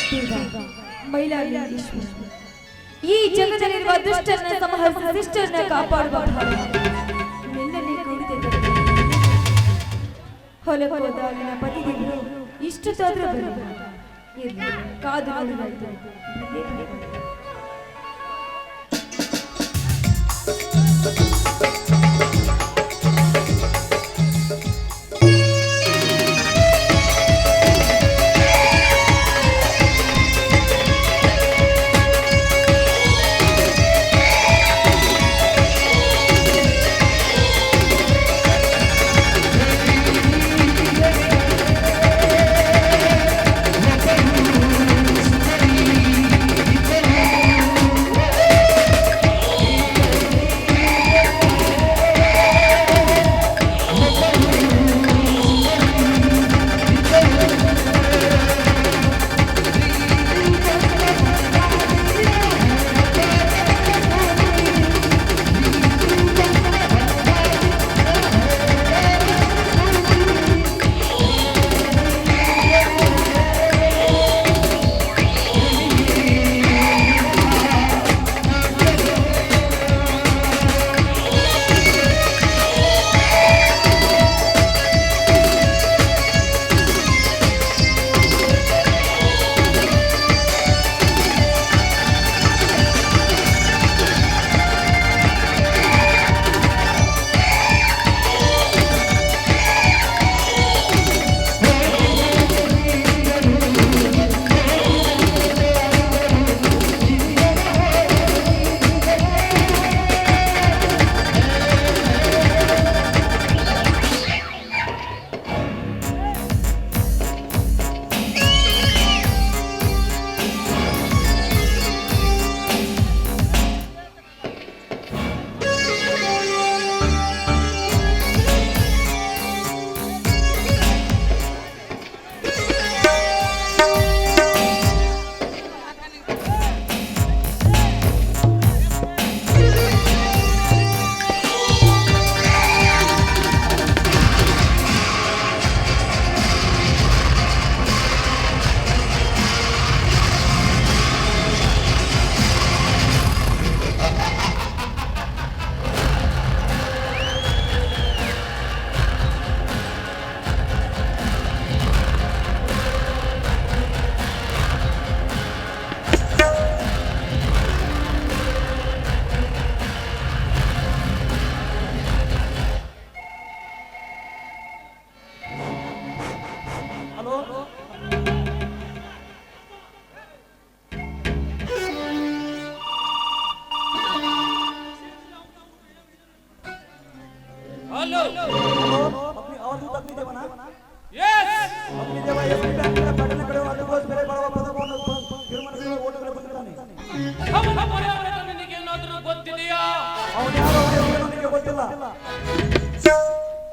ದೇವ ಮೈಲಾಗೇಶ್ವರ, ಈ ಜಗದಲ್ಲಿರುವ ದುಷ್ಟರನ್ನ ಸಂಹರಿಸಿ ಶಿಷ್ಟರನ್ನ ಕಾಪಾಡುವ ಭಾರ ನಿನ್ನಲ್ಲಿ ಕೂಡಿದೆ. ಹೊಲಕ್ಕೆ ಹೋದ ನಿನ್ನ ಪತಿದೇವರು ಇಷ್ಟದಾದ್ರೂ ಬರಲಿಲ್ಲ. ಕಾದು ನೋಡಲಾಯಿತು.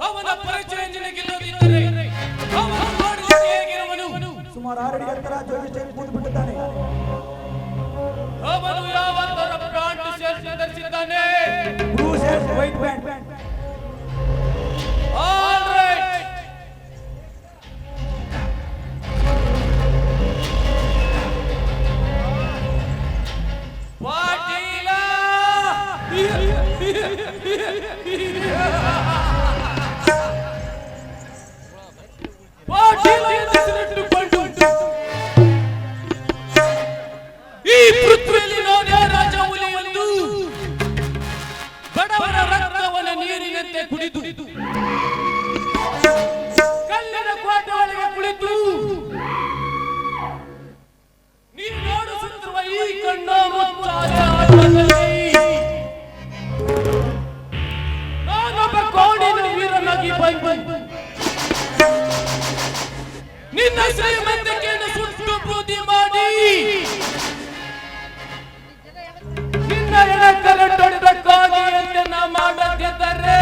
ಅವನ ಪರಿಚಯ ನಿನಗಿಲ್ಲದಿದ್ದರೆ ಅವನು ಮಾಡುವುದು ಹೇಗಿರುವನು? ಸುಮಾರು 6 ಅಡಿ ಎತ್ತರ ಜೋಗಿ ಸ್ಟೈಲ್ ಕೂತು ಬಿಟ್ಟಿದ್ದಾನೆ. ಅವನು ಯಾವ ತರ ಪ್ಯಾಂಟ್ ಶರ್ಟ್ ಧರಿಸಿದ್ದಾನೆ? Blue shirt white pant. All right. Patil ಈ ಪೃಥ್ವಿಯಲ್ಲಿ ನಾನೇ ರಾಜ ಹುಲಿ ಎಂದು ಬಡವರ ರಕ್ತವನ್ನು ನೀರಿನಂತೆ ಕುಡಿದು ಕಲ್ಲಿನ ಕೋಟೆ ಒಳಗೆ ಕುಳಿತು ನೀನು ನೋಡುತ್ತಿರುವ ಈ ಕಣ್ಣ ಮುಚ್ಚಾದ ಆಟದಲ್ಲಿ ನಾನೊಬ್ಬ ಕೋಡಿನ ವೀರನಾಗಿ ಬಂದು ನಿನ್ನ ಶ್ರೀಮಂತಿಕೆಯನ್ನು ಸುಟ್ಟು ಬೂದಿ ಮಾಡಿ ನಿನ್ನ ಎಡಕರ ದೊಡ್ಡಕ್ಕಾಗಿ ಎಂದನ್ನ ಮಾಡದಿದ್ದರೆ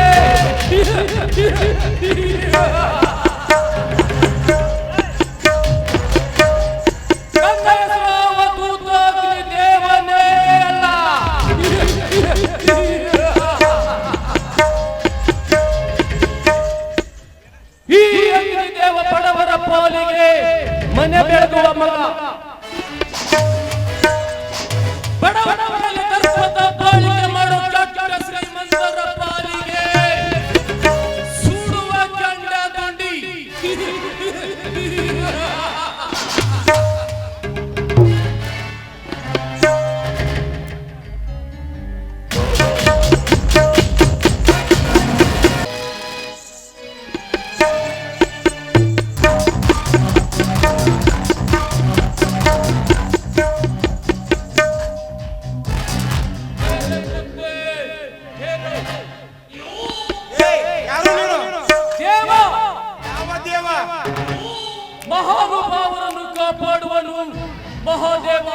ಮಹಾದೇವ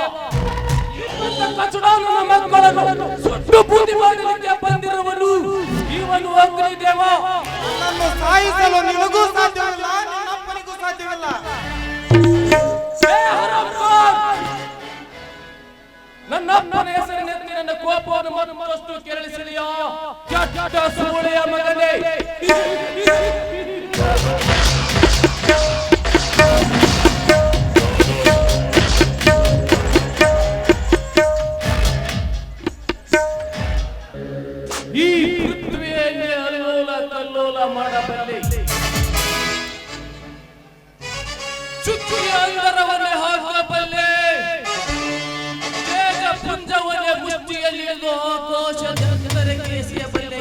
ಇಂಥ ಕಚಡಾಲನ ಮಕ್ಕಳನ್ನು ಸುಟ್ಟು ಬೂದಿ ಮಾಡಲಿಕ್ಕೆ ಬಂದಿರುವನು ಇವನು ಅಗ್ನಿದೇವ. ನನ್ನನ್ನು ಸಾಯಿಸಲು ನಿನಗೂ ಸಾಧ್ಯವಿಲ್ಲ, ನಿನ್ನಪ್ಪನಿಗೂ ಸಾಧ್ಯವಿಲ್ಲ. ನನ್ನ ಅಪ್ಪನ ಹೆಸರಿನೆತ್ತಿ ನನ್ನ ಕೋಪವನ್ನು ಮತ್ತಷ್ಟು ಕೆರಳಿಸಲಿಯಾ ಕೆಟ್ಟ ಸೂಳೆಯ ಮಗನೇ. ಈ ಪೃಥ್ವಿಯನ್ನೇ ಅಲ್ಲೋಲ ಕಲ್ಲೋಲ ಮಾಡಬಲ್ಲೆ, ಚುಕ್ಕಿಯ ಅಂಗರವನ್ನೇ ಹಾಕಬಲ್ಲೆ, ತೇಜ ಪುಂಜವನ್ನೇ ಮುಷ್ಟಿಯಲ್ಲಿ ಆಕಾಶದ ಎತ್ತರಕ್ಕೆ ಎಸೆಯಬಲ್ಲೆ.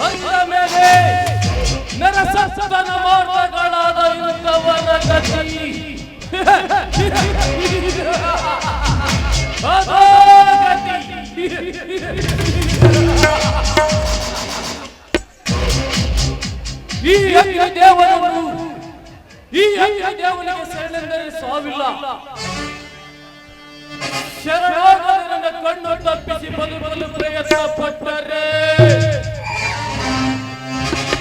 ಅಂದ ಮೇಲೆ ನರಸಸ್ತನ ಮಾರ್ಗಗಳಾದ ಇಂಥವನ ಗತಿ ಅದೋ ಗತಿ. ಈ ಅಗ್ನಿದೇವನಿಗೆ ಶರಣೆಂದರೆ ಸಾವಿಲ್ಲ. ಶರಣಾಗದ ನನ್ನ ಕಣ್ಣು ತಪ್ಪಿಸಿ ಬದುಕಲು ಪ್ರಯತ್ನ ಪಟ್ಟರೆ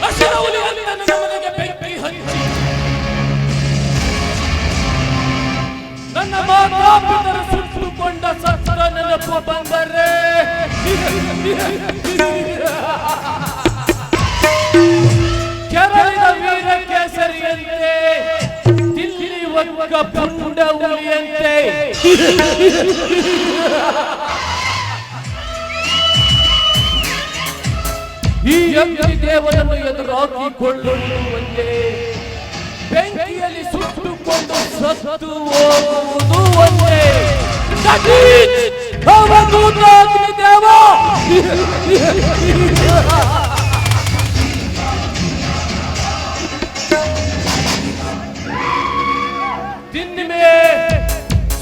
ಹಸಿರ ಹುಲಿಯಲ್ಲಿ ನನ್ನ ಮನೆಗೆ ಬೆಂಕಿ ಹಚ್ಚಿ ನನ್ನ ಮಾತಾಪಿತರು ಸುಟ್ಟುಕೊಂಡ ಸತ್ತರ ನೆನಪು ಬಂದರೆ ಕೆರಳಿದ ವೀರ ಕೇಸರಿಯಂತೆ ದಿಲ್ಲಿ ಒಗ್ಗ ಪುಂಡ ಹುಲಿಯಂತೆ ಈ ಅಗ್ನಿದೇವನನ್ನು ಎದುರಾಕಿಕೊಳ್ಳುವುದು ಒಂದೇ, ಬೆಂಕಿಯಲ್ಲಿ ಸುಟ್ಟುಕೊಂಡು ಸತ್ತು ಹೋಗುವುದು ಒಂದೇ. ಅವಧೂತ ಅಗ್ನಿದೇವ. दिन में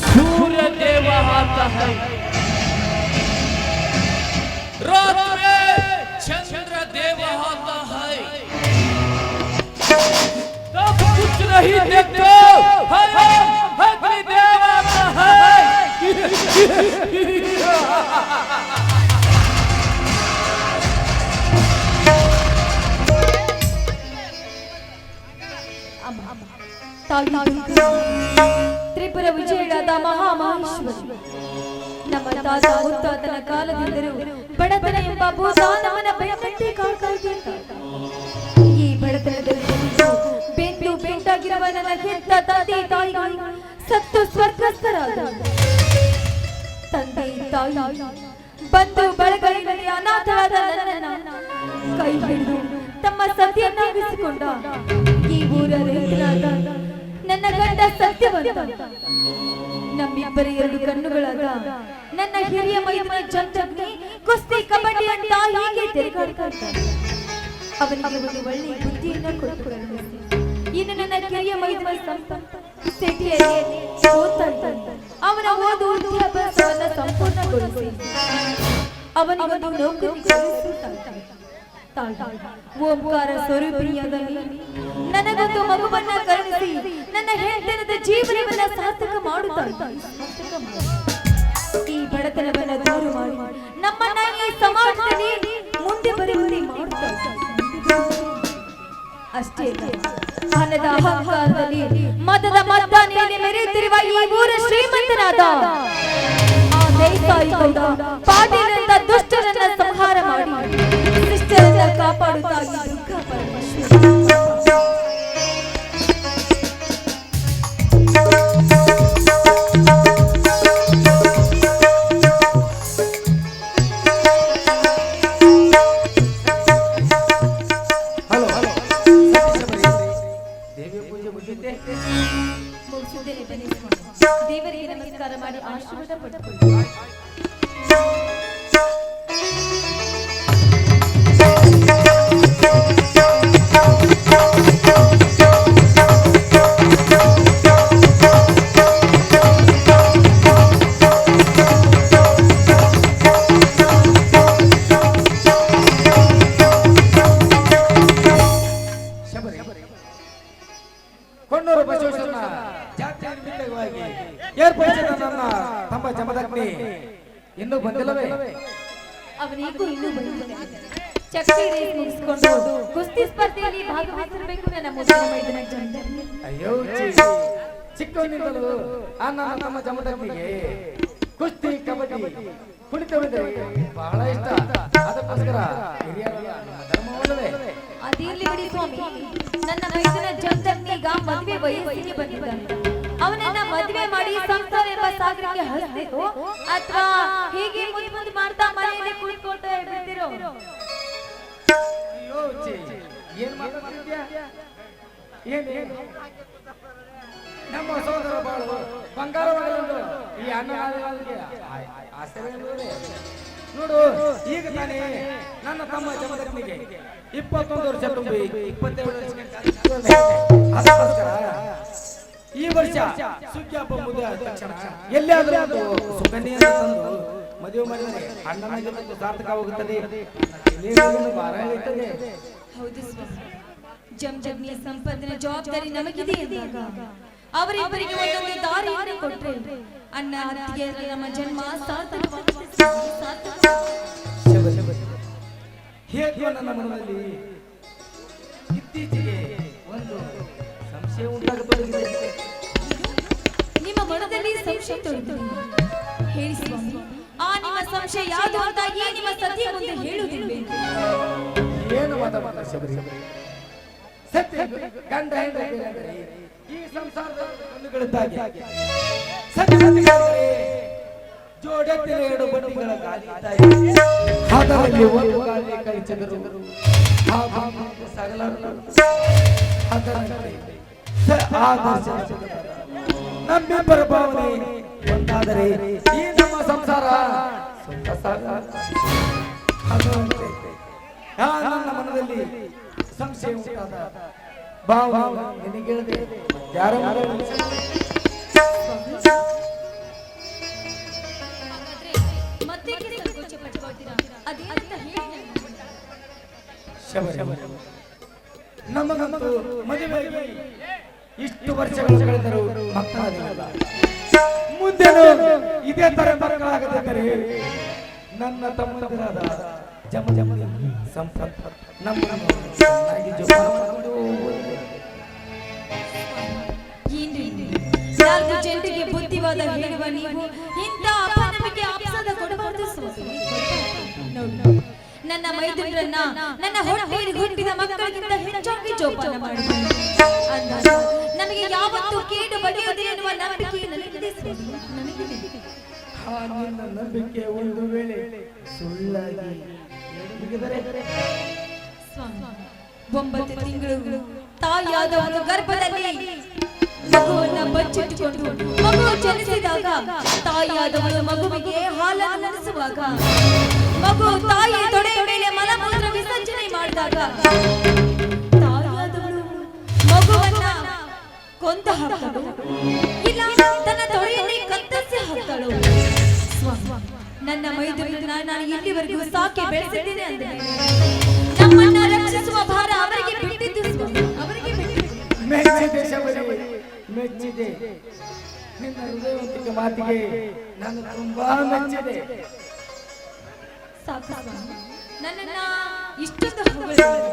सूर्य देव आता है, रात में चंद्र देव आता है, तब कुछ नहीं देखते अग्निदेव आता है. ತ್ರಿಪುರ ವಿಜಯಳಾದ ಮಹಾಮಹೇಶ್ವರಿ ನಮ್ಮ ತಾತ ಮುತ್ತಾತನ ಕಾಲದಿಂದಲೂ ಬಡತನ ಎಂಬ ಭೂತ ನಮ್ಮನ್ನ ಬೆನ್ನಟ್ಟಿ ಕಾಡ್ತಾ ಇದೆ. ಈ ಬಡತನದಲ್ಲಿ ಬೆಂದು ಬೆಂಟಾಗಿರುವ ನನ್ನ ಹೆತ್ತ ತಂದೆ ತಾಯಿಗಳು ಸತ್ತು ಸ್ವರ್ಗಸ್ಥರಾದ ತಂದೆ ತಾಯಿ ಬಂದು ಬಳಗಗಳಲ್ಲಿ ಅನಾಥರಾದ ನನ್ನನ್ನ ಕೈ ಹಿಡಿದು ತಮ್ಮ ಸತಿಯನ್ನಾಗಿಸಿಕೊಂಡ ಈ ಊರ ರೈತನಾದ ನನ್ನ ಗಂಡ ಸತ್ಯವಂತ ನಮ್ಮಿಬ್ಬರ ಎರಡು ಕಣ್ಣುಗಳಾದ ನನ್ನ ಹಿರಿಯ ಮೈದನ ಜಂಜಗ್ನಿ ಕುಸ್ತಿ ಕಬಡ್ಡಿ ಅಂತ ಹೀಗೆ ತಿರುಗಾಡ್ತಾ ಇದ್ದಾನೆ. ಅವನಿಗೆ ಒಂದು ಒಳ್ಳೆಯ ಬುದ್ಧಿಯನ್ನ ಕೊಟ್ಟು ಕಳುಹಿಸಿ ಇನ್ನು ನನ್ನ ಕಿರಿಯ ಮೈದನ ಸಂಪತ್ತ ಸಿಟಿಯಲ್ಲಿ ಓದ್ತಾ ಇದ್ದಾನೆ. ಅವನ ಓದು ವಿದ್ಯಾಭ್ಯಾಸವನ್ನ ಸಂಪೂರ್ಣಗೊಳಿಸಿ ಅವನಿಗೊಂದು ನೌಕರಿ ಕಳಿಸುತ್ತಾನೆ. ಓಂಕಾರ ಸ್ವರೂಪಿಣಿಯಾದ ನನಗೊಂದು ಮಗುವನ್ನ ಕರುಣಿಸಿ ನನ್ನ ಹೆಂಡತಿನ ಜೀವನವನ್ನ ಸಾರ್ಥಕ ಮಾಡುತ್ತಾರೆ. ಈ ಬಡತನವನ್ನ ದೂರ ಮಾಡಿ ನಮ್ಮನ್ನ ಈ ಸಮಾಜದಲ್ಲಿ ಮುಂದೆ ಬರುವಂತೆ ಮಾಡುತ್ತಾರೆ. ಅಷ್ಟೇ ಅಲ್ಲ, ಹಣದ ಅಹಂಕಾರದಲ್ಲಿ ಮದದ ಮದ್ದಾನೆಯಲ್ಲಿ ಮೆರೆಯುತ್ತಿರುವ ಈ ಊರ ಶ್ರೀಮಂತನಾದ ಆ ದೇಸಾಯಿ ಗೌಡ ಪಾಟೀಲ್ ಅಂತ ದುಷ್ಟರನ್ನ ಸಂಹಾರ ಮಾಡಿ ಶಿಷ್ಟರನ್ನ ಕಾಪಾಡುತ್ತಾ ಈ ದುರ್ಗಾ ಪರಮೇಶ್ವರಿ. ದೇವರಿಗೆ ನಮಸ್ಕಾರ ಮಾಡಿ ಆಶೀರ್ವಾದ ಪಡೆದುಕೊಳ್ಳಿ. ಕೊಂಡೂರು ಬಸವೇಶ್ವರನ ಏರ್ಪಡಿಸಿದ ನನ್ನ ತಮ್ಮ ಜಮದಗ್ನಿ ಇನ್ನೂ ಬಂದಿಲ್ಲವೇ? ಅವನಿಗೂ ಇನ್ನೂ ಬಂದಿಲ್ಲ. ಚಕ್ರಿ ರೇಸ್ ಮುಗಿಸ್ಕೊಂಡು ಕುಸ್ತಿ ಸ್ಪರ್ಧೆಯಲ್ಲಿ ಭಾಗವಹಿಸಬೇಕು ನನ್ನ ಮುದ್ದಿನ ಮೈದನ ಜಮದಗ್ನಿ. ಅಯ್ಯೋ ಚಿಕ್ಕವನಿಂದಲೂ ಆ ನನ್ನ ತಮ್ಮ ಜಮದಗ್ನಿಗೆ ಕುಸ್ತಿ ಕಬಡ್ಡಿ ಕುಣಿತವೆಂದರೆ ಬಹಳ ಇಷ್ಟ. ಅದಕ್ಕೋಸ್ಕರ ಹಿರಿಯರ ಧರ್ಮವಲ್ಲವೇ? ಅದಿರ್ಲಿ ಬಿಡಿ ಸ್ವಾಮಿ, ನನ್ನ ಮೈದನ ಜಮದಗ್ನಿಗ ಮದುವೆ ವಯಸ್ಸಿಗೆ ಬಂದಿದ್ದಾನೆ. ಅವನನ್ನ ಮದುವೆ ಮಾಡಿ ಸಂಸಾರ ಎಂಬ ಸಾಗರಕ್ಕೆ ಹರಿಸಬೇಕು ಅಥವಾ ಹೀಗೆ ಮುದ್ದು ಮಾಡ್ತಾ ಮನೆಯಲ್ಲಿ ಕುಳಿತುಕೊಳ್ತಾ ಇರ್ತೀರೋ? ಅಯ್ಯೋ ಏನ್ ಮಾತಾಡ್ತಿದ್ಯಾ? ಏನ್ ನಮ್ಮ ಸೋದರ ಬಾಳು ಬಂಗಾರವಾಗಲು ಈ ಅನ್ನ ಆಸೆ ನೋಡು. ಈಗ ತಾನೇ ನನ್ನ ತಮ್ಮ ಜಮದಗ್ನಿಗೆ 21 ವರ್ಷ ತುಂಬಿ 27 ವರ್ಷ. ಅದಕ್ಕೋಸ್ಕರ ಈ ವರ್ಷ ಸುಗ್ಗಿಹಬ್ಬ ಮುಗಿದ ತಕ್ಷಣ ಎಲ್ಲಿಯಾದರೂ ಒಂದು ಸುಗಂಧಿಯನ್ನು ತಂದು ಮದುವೆ ಮಾಡಿದರೆ ಅಣ್ಣನಾಗಿದ್ದು ಸಾರ್ಥಕವಾಗುತ್ತದೆ. ಭಾರ ಇರುತ್ತದೆ. ಹೌದು ಸ್ವಾಮಿ, ಜಮದಗ್ನಿಯ ಸಂಪಾದನೆ ಜವಾಬ್ದಾರಿ ನಮಗಿದೆ ಎಂದಾಗ ಅವರಿಬ್ಬರಿಗೆ ಒಂದೊಂದು ದಾರಿಯನ್ನು ಕೊಟ್ಟರೆ ಅಣ್ಣ ಅತ್ತಿಗೆಯರ ನಮ್ಮ ಜನ್ಮ ಸಾರ್ಥಕವಾಗುತ್ತದೆ. ಹೇಗೆ ನನ್ನ ಮನದಲ್ಲಿ ಇತ್ತೀಚೆಗೆ ಒಂದು ಸಂಶಯ ಉಂಟಾಗತೊಡಗಿದೆ. ನಿಮ್ಮ ಮನದಲ್ಲಿ ಸಂಶಯ ತೊಡಗಿದೆ, ಹೇಳಿ ಸ್ವಾಮಿ. ಆ ನಿಮ್ಮ ಸಂಶಯ ಯಾವುದು ಅಂತ ಈ ನಿಮ್ಮ ಸತಿಯ ಮುಂದೆ ಹೇಳುವುದಿಲ್ವೇ? ಏನು ಮಾತಾಡ ಶಬರಿ? ಸತ್ಯ ಗಂಡ ಹೆಂಡತಿ ಈ ಸಂಸಾರದ ಕಣ್ಣುಗಳಿದ್ದಾಗೆ ಸತ್ಯವಂತಿಗಳೇ ಜೋಡೆತ್ತಿನ 2 ಬಡ್ಡಿಗಳ ಗಾಲಿ ಇದ್ದಾಗೆ. ಅದರಲ್ಲಿ ಒಂದು ಗಾಲಿ ಕೈ ಚದರು ನಮ್ಮಿಬ್ಬರ ಭಾವನೆ ಒಂದಾದರೆ ಈ ನಮ್ಮ ಸಂಸಾರ ನನ್ನ ಮನದಲ್ಲಿ ಸಂಶಯ ಉಂಟಾದ ಭಾವ ನಿನಗೆ ಯಾರ ನಮಗಂತೂ ಮದುವೆಯಾಗಿ ಇಷ್ಟು ವರ್ಷಗಳು ಕಳೆದರೂ ಮಕ್ಕಳಾಗಿಲ್ಲ. ಮುಂದೆನೂ ಇದೇ ತರ ಮಕ್ಕಳಾಗದಿದ್ದರೆ ನನ್ನ ತಮ್ಮಂದಿರಾದ ಜಮ ಸಂಪತ್ ನಮ್ಮನ್ನು ಚೆನ್ನಾಗಿ ಜೋಪಾನ ಮಾಡಿಕೊಂಡು ನಾಲ್ಕು ಜನರಿಗೆ ಬುದ್ಧಿವಾದ ಹೇಳುವ ನೀವು ಇಂಥ ಅಪನಂಬಿಕೆ ಅಪಸಾದ ಕೊಡಬಾರದು ಸ್ವಾಮಿ. ನನ್ನ ಮೈದುನರನ್ನ ನನ್ನ ಹೊಟ್ಟೆಯಲ್ಲಿ ಹುಟ್ಟಿದ ಮಕ್ಕಳಿಗಿಂತ ಹೆಚ್ಚಾಗಿ ಜೋಪಾನ ಮಾಡಬೇಕು ಅಂದಾಗ ನಮಗೆ ಯಾವತ್ತೂ ಕೇಡು ಬಡಿಯುವುದೇ ಎನ್ನುವ ನಂಬಿಕೆ ನನಗಿದೆ ಸ್ವಾಮಿ, ನನಗಿದೆ. ಆ ನಿನ್ನ ನಂಬಿಕೆ ಒಂದು ವೇಳೆ ಸುಳ್ಳಾಗಿ ಸ್ವಾಮಿ, 9 ತಿಂಗಳು ತಾಯಿಯಾದವನು ಗರ್ಭದಲ್ಲಿ ಮಗುವನ್ನ ಬಚ್ಚಿಟ್ಟುಕೊಂಡು ಮಗು ಜನಿಸಿದಾಗ ತಾಯಿಯಾದವಳು ಮಗುವಿಗೆ ಹಾಲನ್ನು ಉಣಿಸುವಾಗ ಮಗು ತಾಯಿ ತೊಡೆಯ ಮೇಲೆ ಮಲಮೂತ್ರ ವಿಸರ್ಜನೆ ಮಾಡಿದಾಗ ತಾಯಿಯಾದವಳು ಮಗುವನ್ನ ಕೊಂದ ಹಾಕಲು ಇಲ್ಲ ತನ್ನ ತೊಡೆಯಲ್ಲಿ ಕತ್ತರಿಸಿ ಹಾಕಲು ನನ್ನ ಮೈದುನರನ್ನ ನಾನು ಇಲ್ಲಿವರೆಗೂ ಸಾಕಿ ಬೆಳೆಸಿದ್ದೇನೆ ಅಂದ್ರೆ ನಮ್ಮನ್ನ ರಕ್ಷಿಸುವ ಭಾರ ಅವರಿಗೆ ಬಿಟ್ಟಿದ್ದು ಸ್ವಾಮಿ, ಅವರಿಗೆ ಬಿಟ್ಟಿದ್ದು. ಮೆಚ್ಚಿದೆ ಶಬರಿ, ಮೆಚ್ಚಿದೆ. ನಿನ್ನ ಹೃದಯವಂತಿಕೆ ಮಾತಿಗೆ ನಾನು ತುಂಬಾ ಮೆಚ್ಚಿದೆ. ಸಾಕು ಸ್ವಾಮಿ, ನನ್ನನ್ನ ಇಷ್ಟೊಂದು ಹೊಗಳಿದ್ದೀರಿ.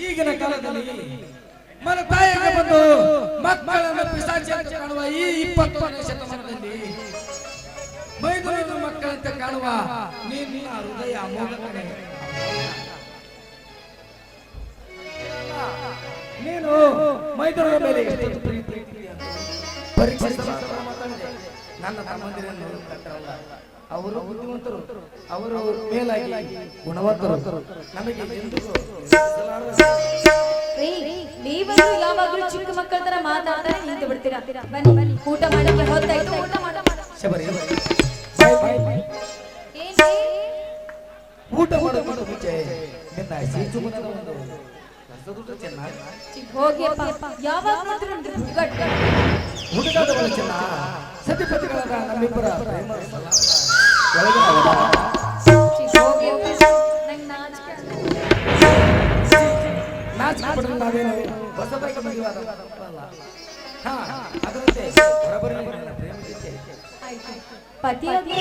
ಈಗಿನ ಕಾಲದಲ್ಲಿ ಮನ ತಾಯಿಗೆ ಬಂದು ಮಕ್ಕಳನ್ನು ಪಿಶಾಚಿ ಅಂತ ಕಾಣುವ ಈ 21ನೇ ಶತಮಾನದಲ್ಲಿ ಮೈದುನರ ಮಕ್ಕಳಂತೆ ಕಾಣುವ ನಿನ್ನ ಹೃದಯ ಅಮೋಘ ಕಣೆ. ನೀನು ಮೈದುನರ ಮೇಲೆ ಎಷ್ಟೊಂದು ಪ್ರೀತಿ ಇಟ್ಟಿದ್ದೀಯ ಅಂತ ಪರೀಕ್ಷಿಸಿ ಮಾತಾಡಿದೆ. ನನ್ನ ತಮ್ಮಂದಿರನ್ನು ಕಟ್ಟರಲ್ಲ, ಅವರು ಬುದ್ಧಿವಂತರು, ಅವರು ಮೇಲಾಗಿ ಗುಣವಂತರು. ನಮಗೆ ಎಂದಿಗೂ ನೀವಂತೂ ಯಾವಾಗಲೂ ಚಿಕ್ಕ ಮಕ್ಕಳ ತರ ಮಾತಾಡ್ತಾರೆ ನಿಂತು ಬಿಡ್ತೀರಾ. ಬನ್ನಿ ಊಟ ಮಾಡಕ್ಕೆ ಹೊತ್ತಾಯ್ತು, ಊಟ ಮಾಡ. ಶಬರಿ ಊಟ ಮಾಡೋದು ಮುಂಚೆ ನಿನ್ನ ಸೀಚುಮನದ ಒಂದು ರಸದುಟ ಚೆನ್ನಾಗಿ ಹೋಗಿಯಪ್ಪ, ಯಾವಾಗ ನೋಡಿದ್ರು ನಮ್ದು ಹುಡುಗಾಟ. ಹುಡುಗಾಟಗಳು ಚೆನ್ನ ಸತಿಪತಿಗಳಾದ ನಮ್ಮಿಬ್ಬರ ಪ್ರೇಮ ಹೋಗಿಯಪ್ಪ, ನಂಗೆ ನಾಚಿಕೆ ನಾಚಿಕೆ ಪಡಲು ನಾವೇನು ಹೊಸದಾಗಿ ಮದುವಾದ ಅಲ್ಲ. ಹಾ ಅದರಂತೆ ಬರಬರಲಿ ನನ್ನ ಪ್ರೇಮ ಗೀತೆ. ಪತಿಯಾಗಿ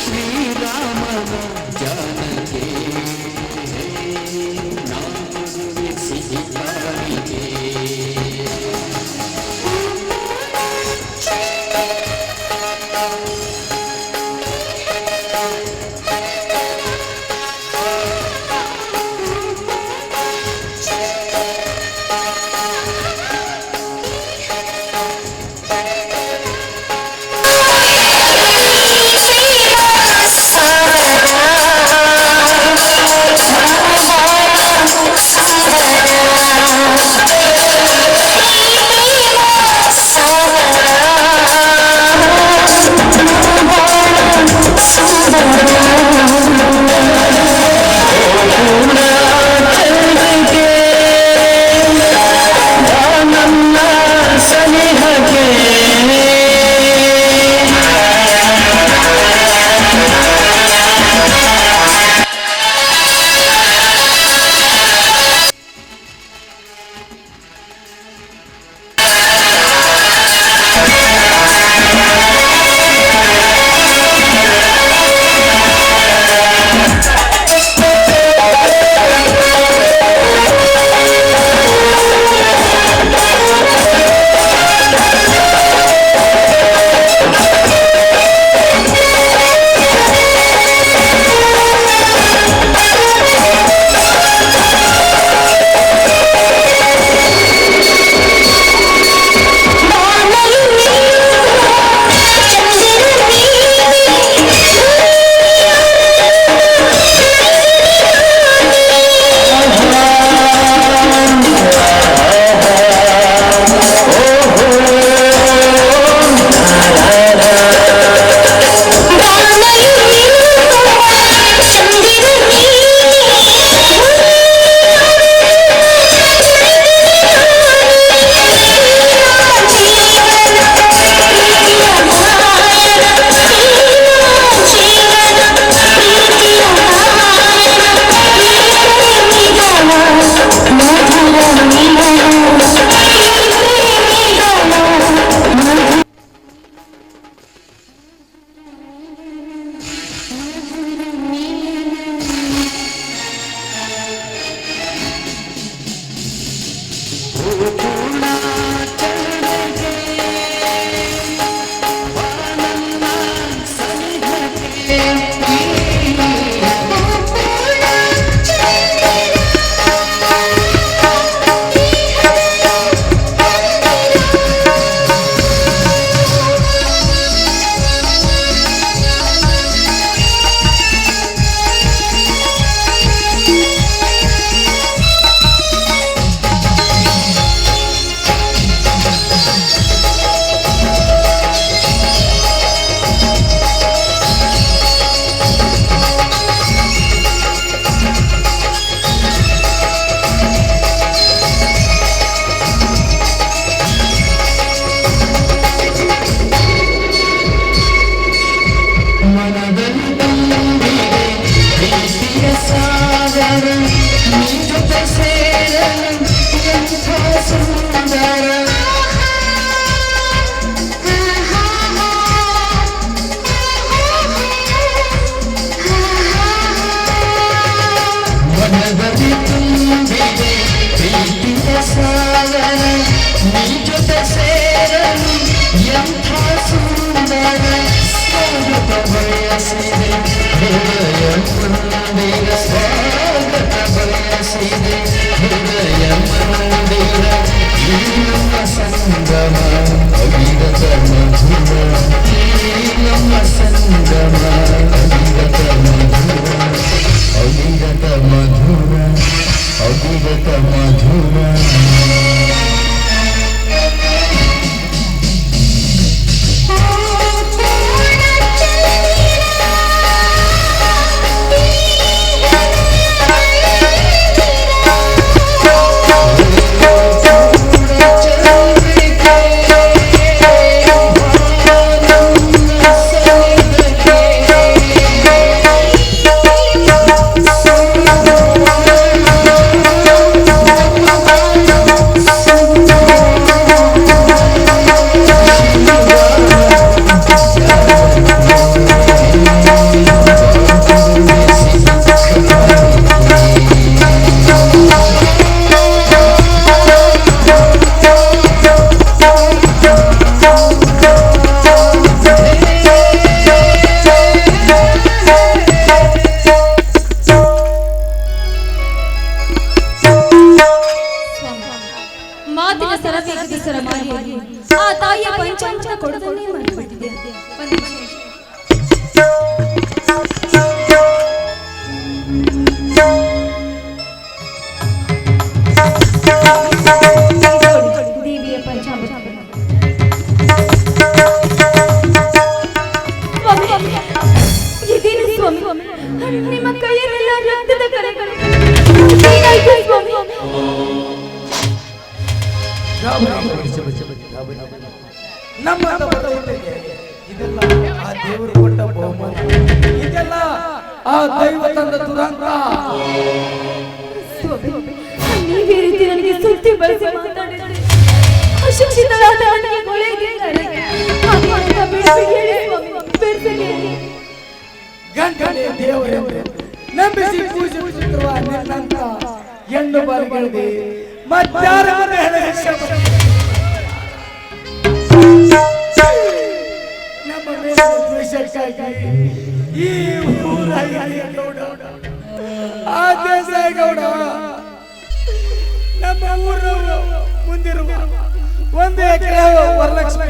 ಶ್ರೀರಾಮನ ಜಾನಕಿ ನಿಮ್ಮ ಕೈಯಲ್ಲೆಲ್ಲ ರಕ್ತದ ಕರೆಗಳು. ಏನಾಯ್ತು ಸ್ವಾಮಿ? ನಮ್ಮ ಬಡವರಿಗೆ ಇದೆಲ್ಲ ಆ ದೇವರು ಕೊಟ್ಟ ಬಹುಮಾನ, ಇದೆಲ್ಲ ಆ ದೈವ ತಂದ ದುರಂತ. ಸ್ವಾಮಿ, ನೀವೇ ರೀತಿ ನನಗೆ ಸುತ್ತಿ ಬಳಸಿ ಮಾತಾಡಿದ್ರೆ ಅಶಿಕ್ಷಿತರಾದ ನನಗೆ ಕೊಳೆಯಿದ್ದಾರೆ. ಹಾಗೆ ಅಂತ ಬೇಡ್ಬೇಡಿ ಹೇಳಿ ಸ್ವಾಮಿ, ಬೇಡ್ಬೇಡಿ ಹೇಳಿ. ಗಂಟನೆ ದೇವರೆಂದು ನಂಬಿಸಿ ಪೂಜಿಸುತ್ತಿರುವ ನಿನ್ನಂತ ಹೆಣ್ಣು ಬಾಲಿಗಳಿಗೆ ಮತ್ತಾರ ನಮ್ಮ ಮೇಲೆ ದ್ವೇಷಕ್ಕಾಗಿ ಈ ಊರಾಗಿ ಗೌಡ, ಆ ದೇಸಾಯ ಗೌಡ ನಮ್ಮ ಊರು ಮುಂದಿರುವ 1 ಎಕರೆ ವರಲಕ್ಷ್ಮಿ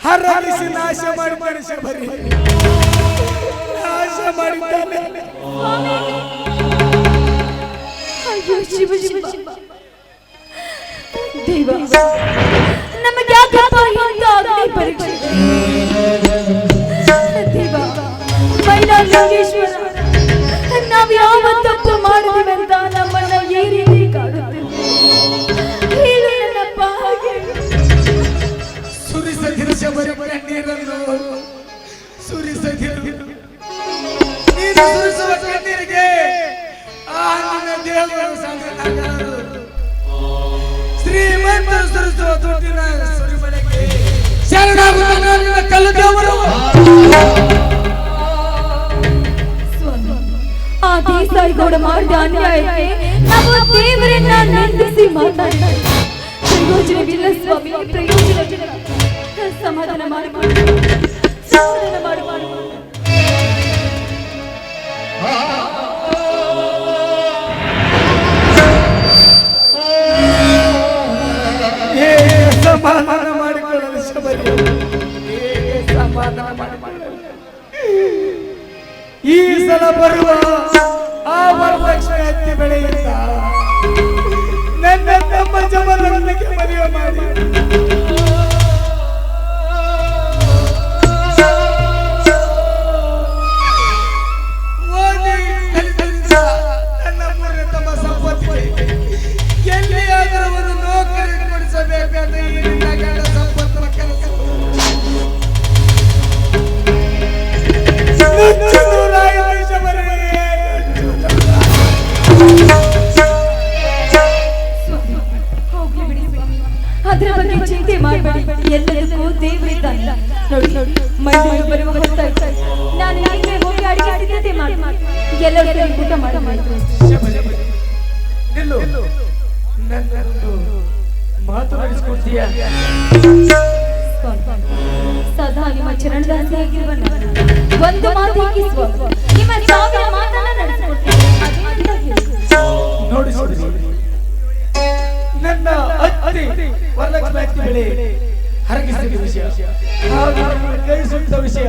ಹರಳಿಸಿ ನಾಶ ಮಾಡಿದ್ದಾನೆ. ಶಬರಿ ನಾಶ ಮಾಡಿದ್ದಾನೆ. ಅಯ್ಯೋ ಶಿವ ಶಿವ ದೇವ, ನಮಗೆ ಯಾಕಪ್ಪ ಇಂಥ ಅಗ್ನಿ ಪರೀಕ್ಷೆ? ದೇವ ಮೈಲಾರಲಿಂಗೇಶ್ವರ, ನಾವು ಯಾವ ತಪ್ಪು ಮಾಡಿದ್ವಿ ಅಂತ ನಮ್ಮನ್ನ ಈ ರೀತಿ ಕಾಡುತ್ತೇವೆ? ಹೇಳು ನನ್ನಪ್ಪ. ಹಾಗೆ ಸುರಿಸದಿರು ಶಬರಿ ಕಣ್ಣೀರನ್ನು ಸುರಿಸದಿರು. ನೀನು ಸುರಿಸುವ ಕಣ್ಣೀರಿಗೆ ಆ ನಿನ್ನ ದೇವರು ಸಂಗನಾಗರು. ಶ್ರೀಮಂತರು ಸುರಿಸುವ ದುಡ್ಡಿನ ಸುರಿಮಳೆಗೆ ಶರಣಾಗುತ್ತಾನೆ ನಿನ್ನ ಕಲ್ಲು ದೇವರು. ಆ ದೇಸಾಯಿ ಗೌಡ ಮಾಡಿದ ಅನ್ಯಾಯಕ್ಕೆ ನಾವು ದೇವರನ್ನ ನಿಂದಿಸಿ ಮಾತಾಡಿದ್ದಾರೆ. ಪ್ರಯೋಜನವಿಲ್ಲ ಸ್ವಾಮಿ, ಪ್ರಯೋಜನವಿಲ್ಲ. ಸಮಾಧಾನ ಮಾಡಿಕೊಂಡು ಸಮಾಧಾನ ಮಾಡಿಕೊಂಡು ಸಮಾಧಾನ ಮಾಡಿಕೊಳ್ಳಲು ಶಬರಿ, ಸಮಾಧಾನ ಮಾಡಿಕೊಳ್ಳಲು ಈ ಸಲ ಬರುವ ಆ ವರಲಕ್ಷ್ಮಿ ಹತ್ತಿ ಬೆಳೆಯಿಂದ ನನ್ನ ತಮ್ಮ ಜಮಲಕ್ಕೆ ಮದುವೆ ಮಾಡಿ ಓದಿ ಕಲಿತರಿಂದ ನನ್ನ 3ನೇ ತಮ್ಮ ಸಂಪತ್ತಿಗೆ ಎಲ್ಲಿಯಾದರೂ ಒಂದು ನೌಕರಿ ಕೊಡಿಸಬೇಕಾದ ಈ ನಿನ್ನ ಗಂಡ ಸಂಪತ್ತಿನ ಕೆಲಸ ಹೋಗ್ಲಿ ಬಿಡಿ ಸ್ವಾಮಿ, ಅದರ ಬಗ್ಗೆ ಚಿಂತೆ ಮಾಡಬೇಡಿ. ಎಲ್ಲದಕ್ಕೂ ದೇವರಿದ್ದಾನೆ. ನೋಡಿ ನೋಡಿ, ಮೈಸೂರು ಬರುವ ಹೊತ್ತಾಯ್ತು. ನಾನು ಈಗಲೇ ಹೋಗಿ ಅಡಿಗೆ ಸಿದ್ಧತೆ ಮಾಡಿ ಎಲ್ಲರೂ ಸೇರಿ ಊಟ ಮಾಡಿ ನಿಲ್ಲು, ನನ್ನನ್ನು ಮಾತನಾಡಿಸಿಕೊಡ್ತೀಯ? ಸದಾ ನಿಮ್ಮ ಚರಣದಾಸಿಯಾಗಿರುವ ನಾನು ಒಂದು ಮಾತು ಏಕಿಸುವ, ನಿಮ್ಮ ಸಾವಿರ ಮಾತನ್ನ ನಡೆಸಿಕೊಡ್ತೀನಿ. ಅದೇನಂತ ಹೇಳಿ. ನೋಡಿ ನನ್ನ ಅತ್ತಿ ವರಲಕ್ಷ್ಮಿ ಹತ್ತಿ ಬೆಳೆ ಹರಗಿಸಿದ ವಿಷಯ, ಹಾಗೂ ಕೈ ಸುಟ್ಟ ವಿಷಯ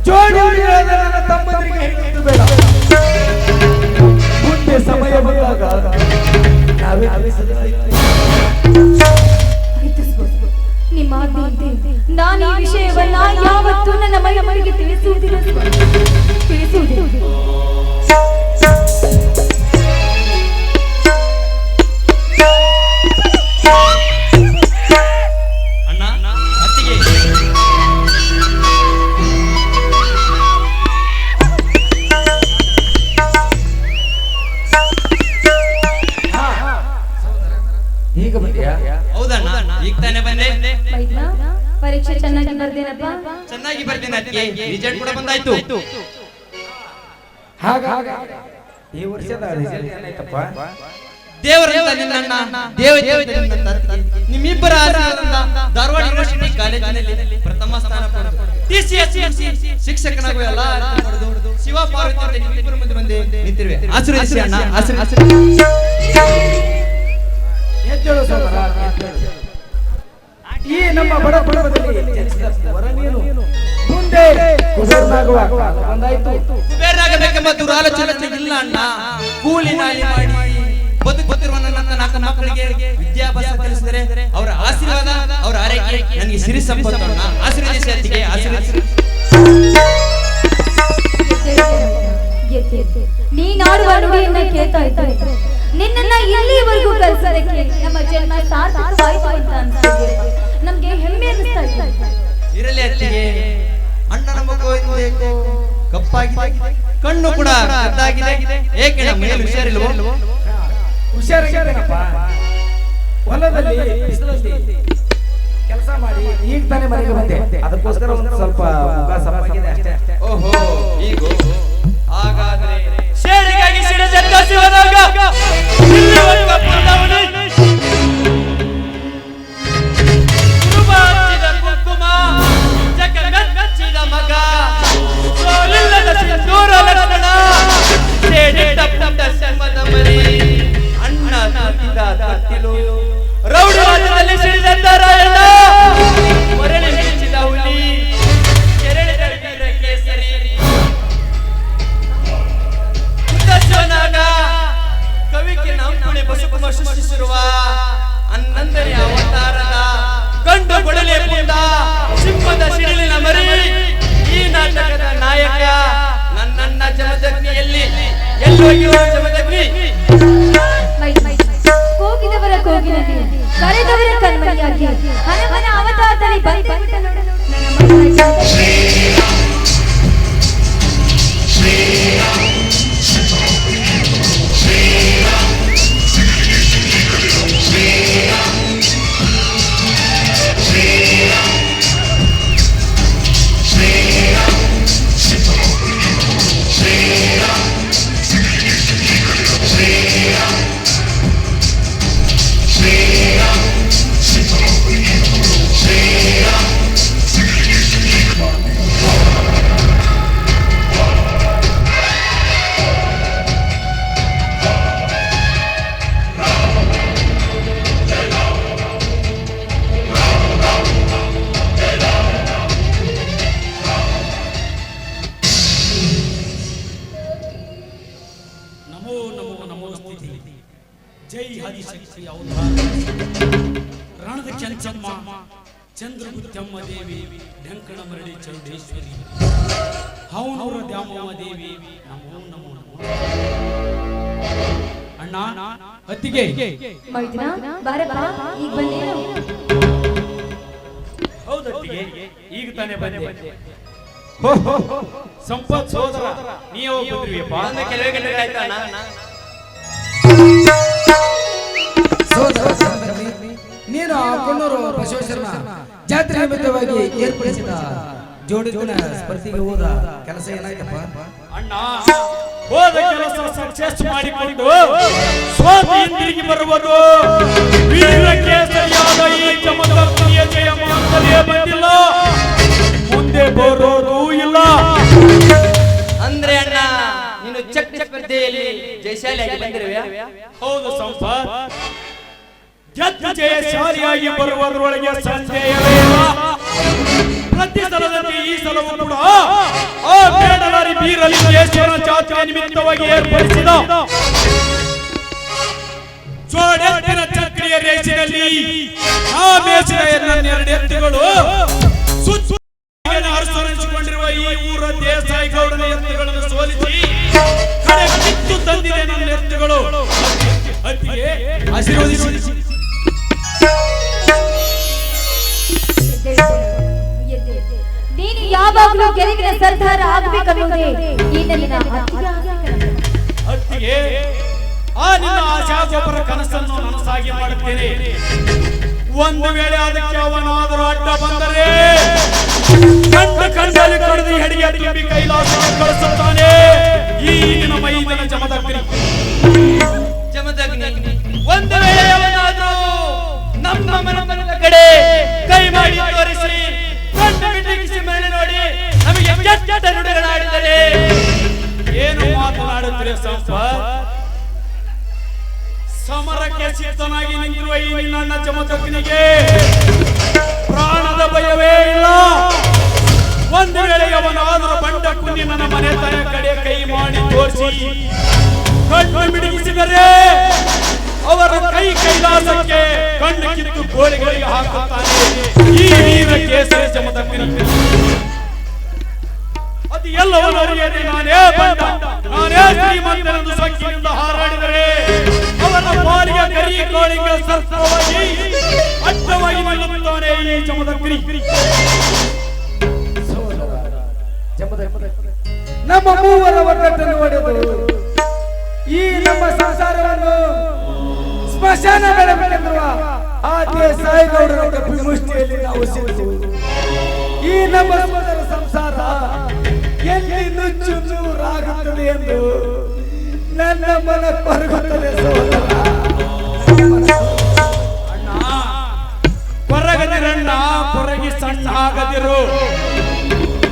ಜೋಡಿ ನನ್ನ ತಮ್ಮಂದಿರಿಗೆ ಹೇಳಿದ್ದು ಬೇಡ. ಮುಂದೆ ಸಮಯ ಬಂದಾಗ ನಾವೇ ನಿಮ್ಮ ಆಜ್ಞೆಯಂತೆ ನಾನು ಈ ವಿಷಯವನ್ನ ಯಾವತ್ತೂ ನನ್ನ ಮೈಗೆ ತಿಳಿಸುವುದಿಲ್ಲ ತಿಳಿಸುವುದಿಲ್ಲ. ಈಗ ಬಂದ್ಯಾ? ಹೌದಣ್ಣ, ಈಗ ತಾನೇ ಬಂದೆ. ಪರೀಕ್ಷೆ ಚೆನ್ನಾಗಿ ಬರ್ದೇನಪ್ಪ? ಚೆನ್ನಾಗಿ ಬರ್ತೀನಿ ಅದಕ್ಕೆ ರಿಸಲ್ಟ್ ಕೂಡ ಬಂದಾಯ್ತು. ಹಾಗ ಈ ವರ್ಷದ ರಿಸಲ್ಟ್ ಏನಾಯ್ತಪ್ಪ? ದೇವರಿಂದ ನಿನ್ನಣ್ಣ, ನಿಮ್ಮಿಬ್ಬರ ಆಶೀರ್ವಾದದಿಂದ ಧಾರವಾಡ ಯೂನಿವರ್ಸಿಟಿ ಕಾಲೇಜಿನಲ್ಲಿ ಪ್ರಥಮ ಸ್ಥಾನ ಪಡೆದು TCS ಶಿಕ್ಷಕನಾಗುವ ಎಲ್ಲ ಶಿವ ಪಾರ್ವತಿ ನಿಮ್ಮಿಬ್ಬರ ಮುಂದೆ ಬಂದೆ ನಿಂತಿರುವೆ. ಆಶೀರ್ವದಿಸಿ ಅಣ್ಣ, ಆಶೀರ್ವದಿಸಿ. ಎದ್ದೇಳು ಸೋದರ, ಎದ್ದೇಳು. ಈ ನಮ್ಮ ಬಡ ಕುಟುಂಬದಲ್ಲಿ ಜನಿಸಿದ ವರ ನೀನು ಮುಂದೆ ಕುಬೇರನಾಗುವ ಕಾಲ ಬಂದಾಯ್ತು. ಕುಬೇರನಾಗಬೇಕೆಂಬ ದುರಾಲೋಚನೆ ಇಲ್ಲ ಅಣ್ಣ. ಕೂಲಿ ನಾಲಿ ಮಾಡಿ ಬದುಕುತ್ತಿರುವ ನನ್ನ 4 ಮಕ್ಕಳಿಗೆ ವಿದ್ಯಾಭ್ಯಾಸ ಕಲಿಸಿದರೆ ಅವರ ಆಶೀರ್ವಾದ, ಅವರ ಆರೈಕೆ ನನಗೆ ಸಿರಿ ಸಂಪತ್ತು ಅಣ್ಣ. ಆಶೀರ್ವದಿಸಿ ಅತ್ತಿಗೆ, ಆಶೀರ್ವದಿಸಿ. ಪ್ರೀತಿ ನೀನಾಡುವ ನುಡಿಯನ್ನ ಕೇಳ್ತಾ ಇದ್ದೆ ನಿನ್ನನ್ನ ಇಲ್ಲಿವರೆಗೂ ಕಲಿಸೋದಕ್ಕೆ ನಮ್ಮ ಜನ್ಮ ಸಾರ್ಥಕವಾಯಿತು ಅಂತ ಅನ್ಸಿದೆ ನಮ್ಗೆ ಹೆಮ್ಮೆ ಅನಿಸ್ತಾ ಇದೆ ಇರಲಿ ಅತ್ತಿಗೆ ಅಣ್ಣನ ಮಗು ಏಕೋ ಕಪ್ಪಾಗಿದೆ ಕಣ್ಣು ಕೂಡ ಕದ್ದಾಗಿದೆ ಏಕೆ ನಮ್ಮ ಮೇಲೆ ಹುಷಾರಿಲ್ವೋ ಹುಷಾರಾಗಿದ್ದೇನಪ್ಪ ಹೊಲದಲ್ಲಿ ಬಿಸಿಲಲ್ಲಿ ಕೆಲಸ ಮಾಡಿ ಈಗ ತಾನೇ ಮನೆಗೆ ಬಂದೆ ಅದಕ್ಕೋಸ್ಕರ ಒಂದು ಸ್ವಲ್ಪ ಮುಖ ಸಪ್ಪಗಿದೆ ಅಷ್ಟೇ ಓಹೋ ಈಗ ಹಾಗಾದ್ರೆ ಶೇರಿಗಾಗಿ ಸಿಡಿಸಂತ ಶಿವನಾಗ ಇಲ್ಲಿ ಒಂದು ಕಪ್ಪುಂಡವನು ಕುರುಬಾಚಿದ ಕುಂಕುಮ ಜಗಗಚ್ಚಿದ ಮಗ ಸೋಲಿಲ್ಲದ ಸಿಂಧೂರ ಲಕ್ಷಣ ಸೇಡಿಟ್ಟ ಪುಟ್ಟ ಸಿಂಹದ ಮರಿ ಅಣ್ಣ ತಾಕಿದ ತಟ್ಟಿಲು ರೌಡಿ ರಾಜ್ಯದಲ್ಲಿ ಸಿಡಿದಂತ ರಾಯಣ್ಣ ಮರಳಿ ಹೆಚ್ಚಿದ ಹುಲಿ ಕೆರಳಿದ ವೀರ ಕೇಸರಿ ಶಿವನಾಗ ಕವಿಕೆ ನಂಬುಳಿ ಬಸುಕುಮ ಸೃಷ್ಟಿಸಿರುವ ಅನ್ನಂದರಿ ಅವತಾರದ ಗಂಡು ಕೊಡಲೆ ಪುಂಡ ಸಿಂಹದ ಸಿಡಿಲಿನ ಮರಿ ಈ ನಾಟಕದ ನಾಯಕ ನನ್ನ ಜಮದಗ್ನಿಯಲ್ಲಿ ಎಲ್ಲೋಗಿರುವ ಜಮದಗ್ನಿ ಕೂಗಿದವರ ಕೋಗಿಲಲ್ಲಿ ಕರೆದವರ ಕಣ್ಮಣಿಯಾಗಿ ಹನುಮನ ಅವತಾರದಲ್ಲಿ ಬಂದ ಜೈ ಆದಿಶಕ್ತಿ ಅವತಾರ ರಣದ ಕೆಂಚಮ್ಮ ಚಂದ್ರಗುತ್ತಮ್ಮ ದೇವಿ ಢಂಕಣ ಮರಳಿ ಚೌಡೇಶ್ವರಿ ಹೌನೂರ ದ್ಯಾಮವ್ವ ದೇವಿ ನಮೋ ನಮೋ ನಮೋ ಅಣ್ಣ ಅತ್ತಿಗೆ ಮೈದಿನ ಬಾರಪ್ಪ ಈಗ ಬಂದೇನು ಹೌದತ್ತಿಗೆ ಈಗ ತಾನೇ ಬಂದೆ ಸಂಪತ್ ಸೋದರ ನೀವು ಬಂದ್ರಿಯಪ್ಪ ಕೆಲವೇ ಗಂಟೆ ಆಯ್ತಾ ಅಣ್ಣ ನೀನು ಕೊಣ್ಣೂರು ಬಸವೇಶ್ವರನ ಜಾತ್ರೆ ನಿಮಿತ್ತವಾಗಿ ಏರ್ಪಡಿಸಿದ ಜೋಡಿಗಳ ಸ್ಪರ್ಧೆಗೆ ಹೋದ ಕೆಲಸ ಏನಾಯ್ತಪ್ಪ ಅಣ್ಣ ಹೋದ ಕೆಲಸ ಸಕ್ಸಸ್ ಮಾಡಿಕೊಂಡು ಸ್ವಾತಿ ಹಿಂದಿರುಗಿ ಬರುವುದು ವೀರಕ್ಕೆ ಸರಿಯಾದ ಈ ಜಮದಗ್ನಿಯ ಜಯ ಮಾತಲೇ ಬಂದಿಲ್ಲ ಮುಂದೆ ಬರೋದು ಇಲ್ಲ ಅಂದ್ರೆ ಅಣ್ಣ ನೀನು ಚಕ್ ಸ್ಪರ್ಧೆಯಲ್ಲಿ ಜಯಶಾಲಿಯಾಗಿ ಬಂದಿರುವೆ ಹೌದು ಸಂಪತ್ ಗೆದ್ದು ಜಯಶಾಲಿಯಾಗಿ ಬರುವುದರೊಳಗೆ ಸಂಜೆಯವೇವ ಪ್ರತಿ ಸಲದಂತೆ ಈ ಸಲವೂ ಕೂಡ ಆ ಬೇಡಲಾರಿ ಬೀರಲಿಂಗೇಶ್ವರ ಜಾತ್ರೆ ನಿಮಿತ್ತವಾಗಿ ಏರ್ಪಡಿಸಿದ ಜೋಡೆತ್ತಿನ ಚಕ್ರಿಯ ರೇಸಿನಲ್ಲಿ ಆ ಮೇಸಿನ ಎರಡು ಎತ್ತುಗಳು ಹರಿಸರಿಸಿಕೊಂಡಿರುವ ಈ ಊರ ದೇಸಾಯಿ ಗೌಡನ ಎತ್ತುಗಳನ್ನು ಸೋಲಿಸಿ ಕಡೆ ಕಿತ್ತು ತಂದಿದೆ ನನ್ನ ಎತ್ತುಗಳು ಅತಿಗೆ ಆಶೀರ್ವದಿಸಿ ನೀನು ಯಾವಾಗಲೂ ಗೆಲುವಿನ ಸರ್ದಾರ ಆಗಬೇಕನ್ನೋದೇ ಈ ನನ್ನ ಅತ್ತಿಗೆ ಆ ನಿನ್ನ ಆಶಾಗೊಬ್ಬರ ಕನಸನ್ನು ನನಸಾಗಿ ಮಾಡುತ್ತೇನೆ ಒಂದು ವೇಳೆ ಅದಕ್ಕೆ ಅವನಾದರೂ ಅಡ್ಡ ಬಂದರೆ ಕಂಡಲ್ಲಿ ಕಡಿದು ಹೆಡಿಗೆ ತುಂಬಿ ಕೈಲಾಸಕ್ಕೆ ಕಳಿಸುತ್ತಾನೆ ಈ ನಿನ್ನ ಮೈದನ ಜಮದಗ್ನಿ ಒಂದು ವೇಳೆ ಅವನಾದರೂ ನಮ್ಮ ಮನದ ಕಡೆ ಕೈ ಮಾಡಿ ತೋರಿಸಿ ಕಣ್ಣು ಬಿಟ್ಟಿಗಿಸಿ ಮೇಲೆ ನೋಡಿ ನಮಗೆ ಕೆಟ್ಟ ನುಡಿಗಳಾಡಿದರೆ ಏನು ಮಾತನಾಡುತ್ತೀರಿ ಸಂಪತ್ ಸಮರಕ್ಕೆ ಸಿದ್ಧನಾಗಿ ನಿಂತಿರುವ ಈ ನಿನ್ನ ಜಮದಗ್ನಿಗೆ ಪ್ರಾಣದ ಭಯವೇ ಇಲ್ಲ ಒಂದು ವೇಳೆ ಅವನಾದರೂ ಬಂಡ ಕುಂದಿ ನನ್ನ ಮನೆತನ ಕಡೆ ಕೈ ಮಾಡಿ ತೋರಿಸಿ ಕಣ್ಣು ಮಿಡಿಸಿದರೆ ಅವರ ಕೈ ಕೈಲಾಸಕ್ಕೆ ಕಣ್ಣು ಕಿತ್ತು ಗೋಡೆಗಳಿಗೆ ಹಾಕುತ್ತಾನೆ ಈ ವೀರ ಕೇಸರಿ ಜಮದಗ್ನಿ ಅದು ಎಲ್ಲವನ್ನೂ ಅರಿಯದೆ ನಾನೇ ಬಂದ ನಾನೇ ಶ್ರೀಮಂತನೆಂದು ಸೊಕ್ಕಿನಿಂದ ಹಾರಾಡಿದರೆ ಅವರ ಪಾಲಿಗೆ ಕರಿ ಕೋಳಿಗೆ ಸರ್ಪವಾಗಿ ಅಡ್ಡವಾಗಿ ನಿಲ್ಲುತ್ತಾನೆ ಈ ಜಮದಗ್ನಿ. ನಮ್ಮ ಮೂವರ ಒಗ್ಗಟ್ಟನ್ನು ಒಡೆದು ಈ ನಮ್ಮ ಸಂಸಾರವನ್ನು ಸ್ಮಶಾನ ಬೆಳಬೇಕೆಂದಿರುವ ಆ ದೇಸಾಯಿಗೌಡರ ಕಪಿಮುಷ್ಟಿಯಲ್ಲಿ ನಾವು ಸಿಕ್ಕು. ಈ ನಮ್ಮ ಸೋದರ ಸಂಸಾರ ಎಲ್ಲಿ ನುಚ್ಚು ನೂರಾಗುತ್ತದೆ ಎಂದು ನನ್ನ ಮನ ಕೊರಗುತ್ತದೆ ಸೋದರ. ಕೊರಗದಿರಣ್ಣ, ಕೊರಗಿ ಸಣ್ಣ ಆಗದಿರು.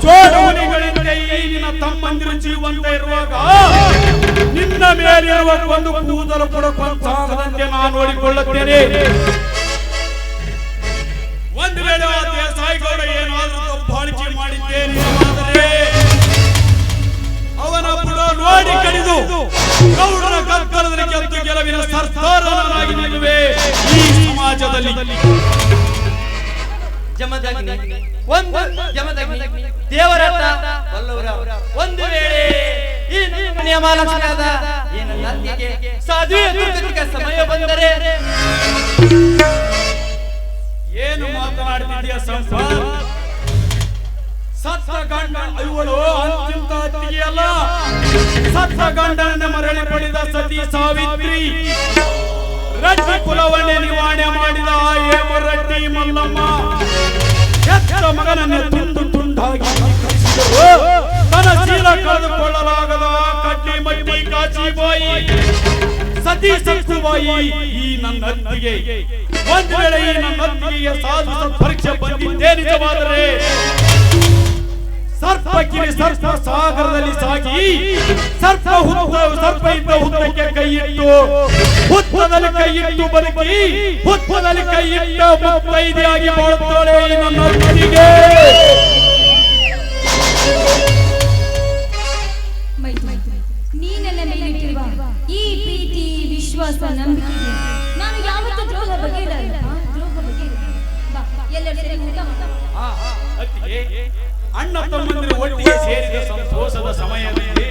ಜೋಡೋನಿಗಳಿಂದ ಈ ನಿನ್ನ ತಮ್ಮಂದಿರು ಜೀವಂತ ಇರುವಾಗ ನಿನ್ನ ಮೇಲಿರುವ ಒಂದು ಕೂದಲು ಕೂಡ ಕೊಂಚಾಗದಂತೆ ನಾನು ನೋಡಿಕೊಳ್ಳುತ್ತೇನೆ. ಒಂದು ವೇಳೆ ಆ ದೇಸಾಯಿಗೌಡ ಏನಾದರೂ ದಬ್ಬಾಳಿಕೆ ಮಾಡಿದ್ದೇನೆ ಆದರೆ ಅವನ ಬುಡ ನೋಡಿ ಕಡಿದು ಗೌಡನ ಕಕ್ಕಲದಲ್ಲಿ ಗೆದ್ದು ಗೆಲುವಿನ ಸರ್ದಾರನಾಗಿ ನಿಲ್ಲುವೆ ಈ ಸಮಾಜದಲ್ಲಿ. ಜಮದಗ್ನಿ ಒಂದು ಜಮದಗ್ನಿ ದೇವರತ್ತ ಬಲ್ಲವರ. ಒಂದು ವೇಳೆ ಈ ಮನೆಯ ಮಹಾಲಕ್ಷ್ಮಿಯಾದ ಈ ನನ್ನ ಅತ್ತಿಗೆ ಸಾಧುವೆ ದುರ್ಗತಿಗೆ ಸಮಯ ಬಂದರೆ ಏನು ಮಾತನಾಡ್ತಿದ್ದೀಯ ಸಂಸಾರ? ಸತ್ತ ಗಂಡ ಇವಳು ಅಂತಿಂತ ಅತ್ತಿಗೆಯಲ್ಲ, ಸತ್ತ ಗಂಡನ ಮರಳಿ ಪಡೆದ ಸತಿ ಸಾವಿತ್ರಿ, ರಡ್ಡಿ ಕುಲವನ್ನೇ ನಿವಾರಣೆ ಮಾಡಿದ ಹೇಮರಡ್ಡಿ ಮಲ್ಲಮ್ಮ, ಹೆತ್ತ ಮಗನನ್ನೇ ತುಂಡು ತುಂಡಾಗಿ ತನ್ನ ಶೀಲ ಕಳೆದುಕೊಳ್ಳಲಾಗದ ಕಡ್ಡಿ ಮಟ್ಟಿ ಕಾಚಿಬಾಯಿ ಸತಿ ಸತ್ತುಬಾಯಿ ಈ ನನ್ನ ಅತ್ತಿಗೆ. ಒಂದು ವೇಳೆ ಈ ನನ್ನ ಅತ್ತಿಗೆಯ ಸಾಧು ಪರೀಕ್ಷೆ ಬಂದಿದ್ದೇ ನಿಜವಾದರೆ ಸರ್ಪಕ್ಕಿರಿ ಸರ್ಪ ಸಾಗರದಲ್ಲಿ ಸಾಗಿ ಸರ್ಪ ಇದ್ದ ಹುತ್ತಕ್ಕೆ ಕೈ ಇಟ್ಟು ಹುತ್ತದಲ್ಲಿ ಕೈ ಇಟ್ಟು ಬದುಕಿ ಹುತ್ತದಲ್ಲಿ ಕೈ ಇಟ್ಟ ಮುತ್ತೈದೆಯಾಗಿ ಬಾಳುತ್ತಾಳೆ ಈ ನನ್ನ ಅತ್ತಿಗೆ. ನೀನೆಲ್ಲ ಮೇಲಿಟ್ಟಿರುವ ಈ ಪ್ರೀತಿ ವಿಶ್ವಾಸ ನಂಬಿಕೆ ನಾನು ಯಾವತ್ತೂ ದ್ರೋಹ ಬಗೆಯಿರಲ್ಲ. ಎಲ್ಲರೂ ಸೇರಿ ಊಟ ಅತ್ತಿಗೆ, ಅಣ್ಣ ತಮ್ಮಂದಿರು ಒಟ್ಟಿಗೆ ಸೇರಿದ ಸಂತೋಷದ ಸಮಯದಲ್ಲಿ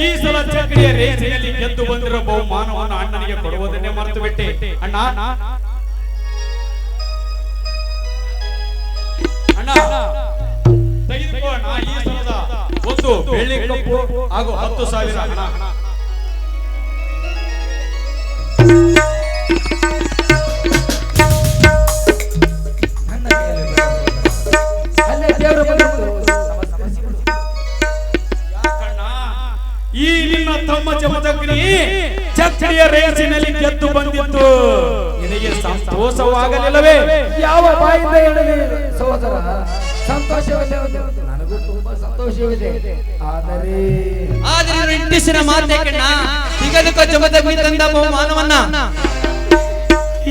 ಈ ಸಲ ಚಕ್ರಿಯ ರೇಖೆಯಲ್ಲಿ ಗೆದ್ದು ಬಂದಿರೋ ಬಹುಮಾನವನ್ನು ಅಣ್ಣನಿಗೆ ಕೊಡುವುದನ್ನೇ ಮರೆತು ಬಿಟ್ಟೆ. ಅಣ್ಣ ಅಣ್ಣ ತೆಗೆದುಕೋ ಅಣ್ಣ, ಈ ಸಲದ ಒಂದು ಬೆಳ್ಳಿ ಕಪ್ಪು ಹಾಗೂ 10,000 ಹಣ. ಈ ನಿನ್ನ ತಮ್ಮ ಜಮದಗ್ನಿ ಚಕ್ರಿಯ ರೇಸಿನಲ್ಲಿ ಗೆದ್ದು ಬಂದಿತ್ತು, ನಿನಗೆ ಸಂತೋಷವಾಗಲಿಲ್ಲವೇ? ಯಾವ ಬಾಯಿಂದ ಹೇಳಲಿ ಸಹೋದರ, ಸಂತೋಷವಿದೆ, ನನಗೂ ತುಂಬಾ ಸಂತೋಷವಿದೆ. ಆದರೆ ಇಂಟಿಸಿನ ಮಾತೆ ಕಣ್ಣ, ಸಿಗದಕ್ಕ ಜಮದಗ್ನಿ ತಂದ ಬಹುಮಾನವನ್ನ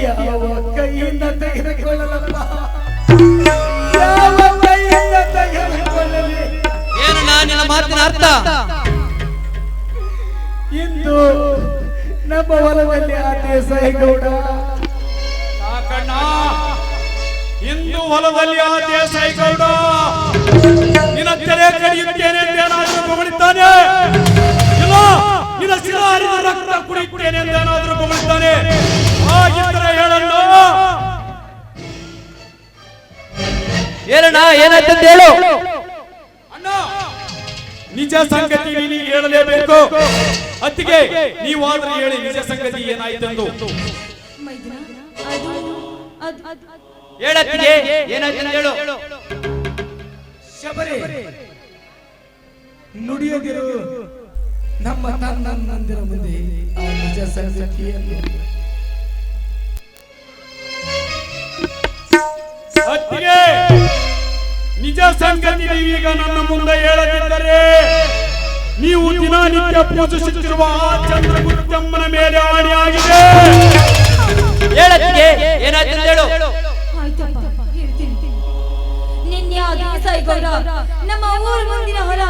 ಯಾವ ಕೈಯಿಂದ ತೆಗೆದುಕೊಳ್ಳಲಪ್ಪ, ಯಾವ ಕೈಯಿಂದ ತೆಗೆದುಕೊಳ್ಳಲಿ? ಏನು ನಿನ್ನ ಮಾತಿನ ಅರ್ಥ? ಇಂದು ನಮ್ಮ ಹೊಲದಲ್ಲಿ ಆ ದೇಸಾಯಿಗೌಡ ಸಾಕಣ್ಣ, ಇಂದು ಹೊಲದಲ್ಲಿ ಆ ದೇಸಾಯಿಗೌಡ ನಿನ್ನ ತೆರೆ ಕಡಿಯುತ್ತೇನೆ ಎಂದೇನಾದರೂ ಬೊಗಳಿದ್ದಾನೆ, ಇಲ್ಲ ನಿನ್ನ ಶಿರ ಹರಿದ ರಕ್ತ ಕುಡಿಯುತ್ತೇನೆ ಎಂದೇನಾದರೂ ಬೊಗಳಿದ್ದಾನೆ. ಹಾಗಿದ್ದರೆ ಹೇಳಣ್ಣ, ಹೇಳಣ್ಣ ಏನಾಯ್ತಂತ ಹೇಳು. ಅಣ್ಣ ನಿಜ ಸಂಗತಿ ನೀನು ಹೇಳಲೇಬೇಕು. ಅತ್ತಿಗೆ ನೀವಾದ್ರೂ ಹೇಳಿ ನಿಜ ಸಂಗತಿ ಏನಾಯ್ತೆಂದು. ಹೇಳತ್ತಿಗೆ ಏನಾಯ್ತಂತ ಹೇಳು. ಶಬರಿ ನುಡಿಯದಿರು, ನಮ್ಮ ತನ್ನಂದಿರ ಮುಂದೆ ಆ ನಿಜ ಸಂಗತಿಯನ್ನು. ಅತ್ತಿಗೆ ನಿಜ ಸಂಗತಿ ನೀವೀಗ ನನ್ನ ಮುಂದೆ ಹೇಳದಿದ್ದರೆ ನೀವು ದಿನನಿತ್ಯ ಪೂಜಿಸುತ್ತಿರುವ ಆ ಚಂದ್ರಗುತ್ತಮ್ಮನ ಮೇಲೆ ಆಣೆಯಾಗಿದೆ. ಹೇಳತ್ತಿಗೆ ಏನಾಯ್ತಂತ ಹೇಳು. ಆಯ್ತಪ್ಪ, ಹೇಳ್ತೀನಿ. ನಿನ್ನೆ ಆ ದೇಸಾಯಿಗೌಡ ನಮ್ಮ ಊರ ಮುಂದಿನ ಹೊಲ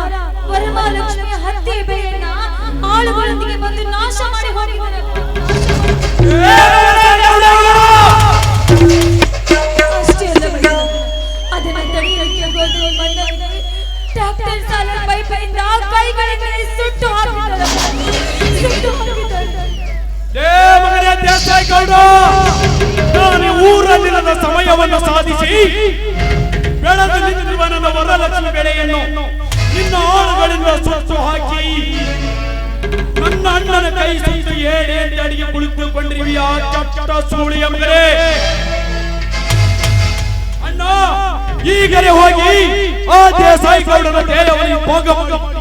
ವರಮಹಾಲಕ್ಷ್ಮಿಯ ಹತ್ತಿ ಬೆಳೆಯನ್ನ ಆಳುಗಳೊಂದಿಗೆ ಬಂದು ನಾಶ ಮಾಡಿ ಹೋಗಿದ್ದಾನೆ. ಅಷ್ಟೇ ಅಲ್ಲ, ಅದನ್ನ ತಡೆಯಕ್ಕೆ ಹೋದ್ರೆ ಮಣ್ಣಲ್ಲಿ ಟ್ರ್ಯಾಕ್ಟರ್ ಸಾಲ ಪೈಪಿನಿಂದ ಕೈಗಳಿಗೆ ಸುಟ್ಟು ಹಾಕಿದ್ದಾರೆ. ಗೌಡ, ನಾನು ಊರಲ್ಲಿರದ ಸಮಯವನ್ನು ಸಾಧಿಸಿ ಬೆಳೆದು ನಿಂತಿರುವ ನನ್ನ ವರಲಕ್ಷ್ಮಿ ಬೆಳೆಯನ್ನು ನಿನ್ನ ಆಳುಗಳಿಂದ ಸುಟ್ಟು ಹಾಕಿ ನನ್ನ ಅಣ್ಣನ ಕೈ ಸುಟ್ಟು ಏಳೆ ಅಡಿಗೆ ಕುಳಿತುಕೊಂಡಿರುವಿಯ ಚಟ್ಟ ಸೂಳಿಯ ಮಗನೇ. ಅಣ್ಣ, ಈಗಲೇ ಹೋಗಿ ಆ ದೇಸಾಯಿ ಗೌಡನ ದೇಹವನ್ನು ಭೋಗ ಮಾಡಿ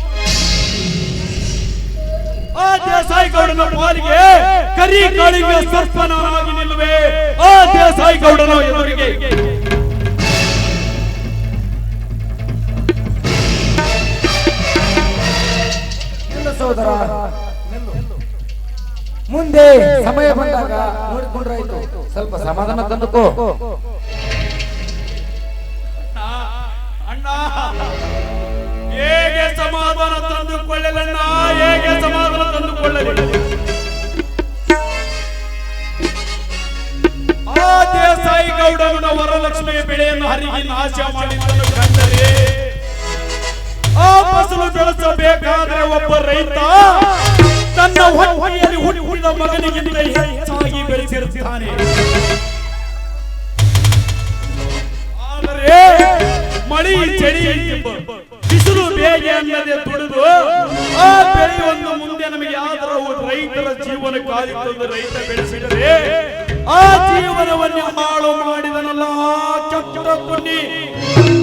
ಆ ದೇಸಾಯಿ ಗೌಡನ ಪಾಲಿಗೆ ಕರಿ ಕಾಳಿಗೆ ಸರ್ಪನಾಗಿ ನಿಲ್ಲುವೆ. ಆ ದೇಸಾಯಿ ಗೌಡನ ಎದುರಿಗೆ ಸಹೋದರ, ಮುಂದೆ ಸಮಯ ಬಂದಾಗ ನೋಡಿಕೊಂಡ್ರಾಯ್ತು. ಸ್ವಲ್ಪ ಸಮಾಧಾನ ತಂದುಕೋ. ಅಣ್ಣ, ಹೇಗೆ ಸಮಾಧಾನ ತಂದುಕೊಳ್ಳಲಣ್ಣ, ಹೇಗೆ ಸಮಾಧಾನ ತಂದುಕೊಳ್ಳಲಿ? ಆ ದೇಸಾಯಿ ಗೌಡನ ವರಲಕ್ಷ್ಮಿಯ ಬೆಳೆಯನ್ನು ಹರಿಗಿ ನಾಶ ಮಾಡಿದ್ದನ್ನು ಕಂಡರೆ ಆ ಫಸಲು ಬೆಳೆಸಬೇಕಾದರೆ ಒಬ್ಬ ರೈತ ತನ್ನ ಹೊಟ್ಟೆಯಲ್ಲಿ ಹುಟ್ಟಿದ ಮಗನಿಗಿಂತ ಹೆಚ್ಚಾಗಿ ಬೆಳೆಸಿರುತ್ತಾನೆ. ಆದರೆ ಮಳಿ ಚಳಿ ಬಿಸಿಲು ಬೇಗೆ ಅನ್ನದೆ ದುಡಿದು ಆ ಬೆಳೆಯನ್ನು ಮುಂದೆ ನಮಗೆ ಯಾವ್ದಾರ ರೈತರ ಜೀವನ ಕಾದಿತ್ತು ರೈತ ಬೆಳೆಸಿದರೆ ಆ ಜೀವನವನ್ನು ಹಾಳು ಮಾಡಿದನಲ್ಲ ಚಟ್ಟ ಪುಣ್ಯ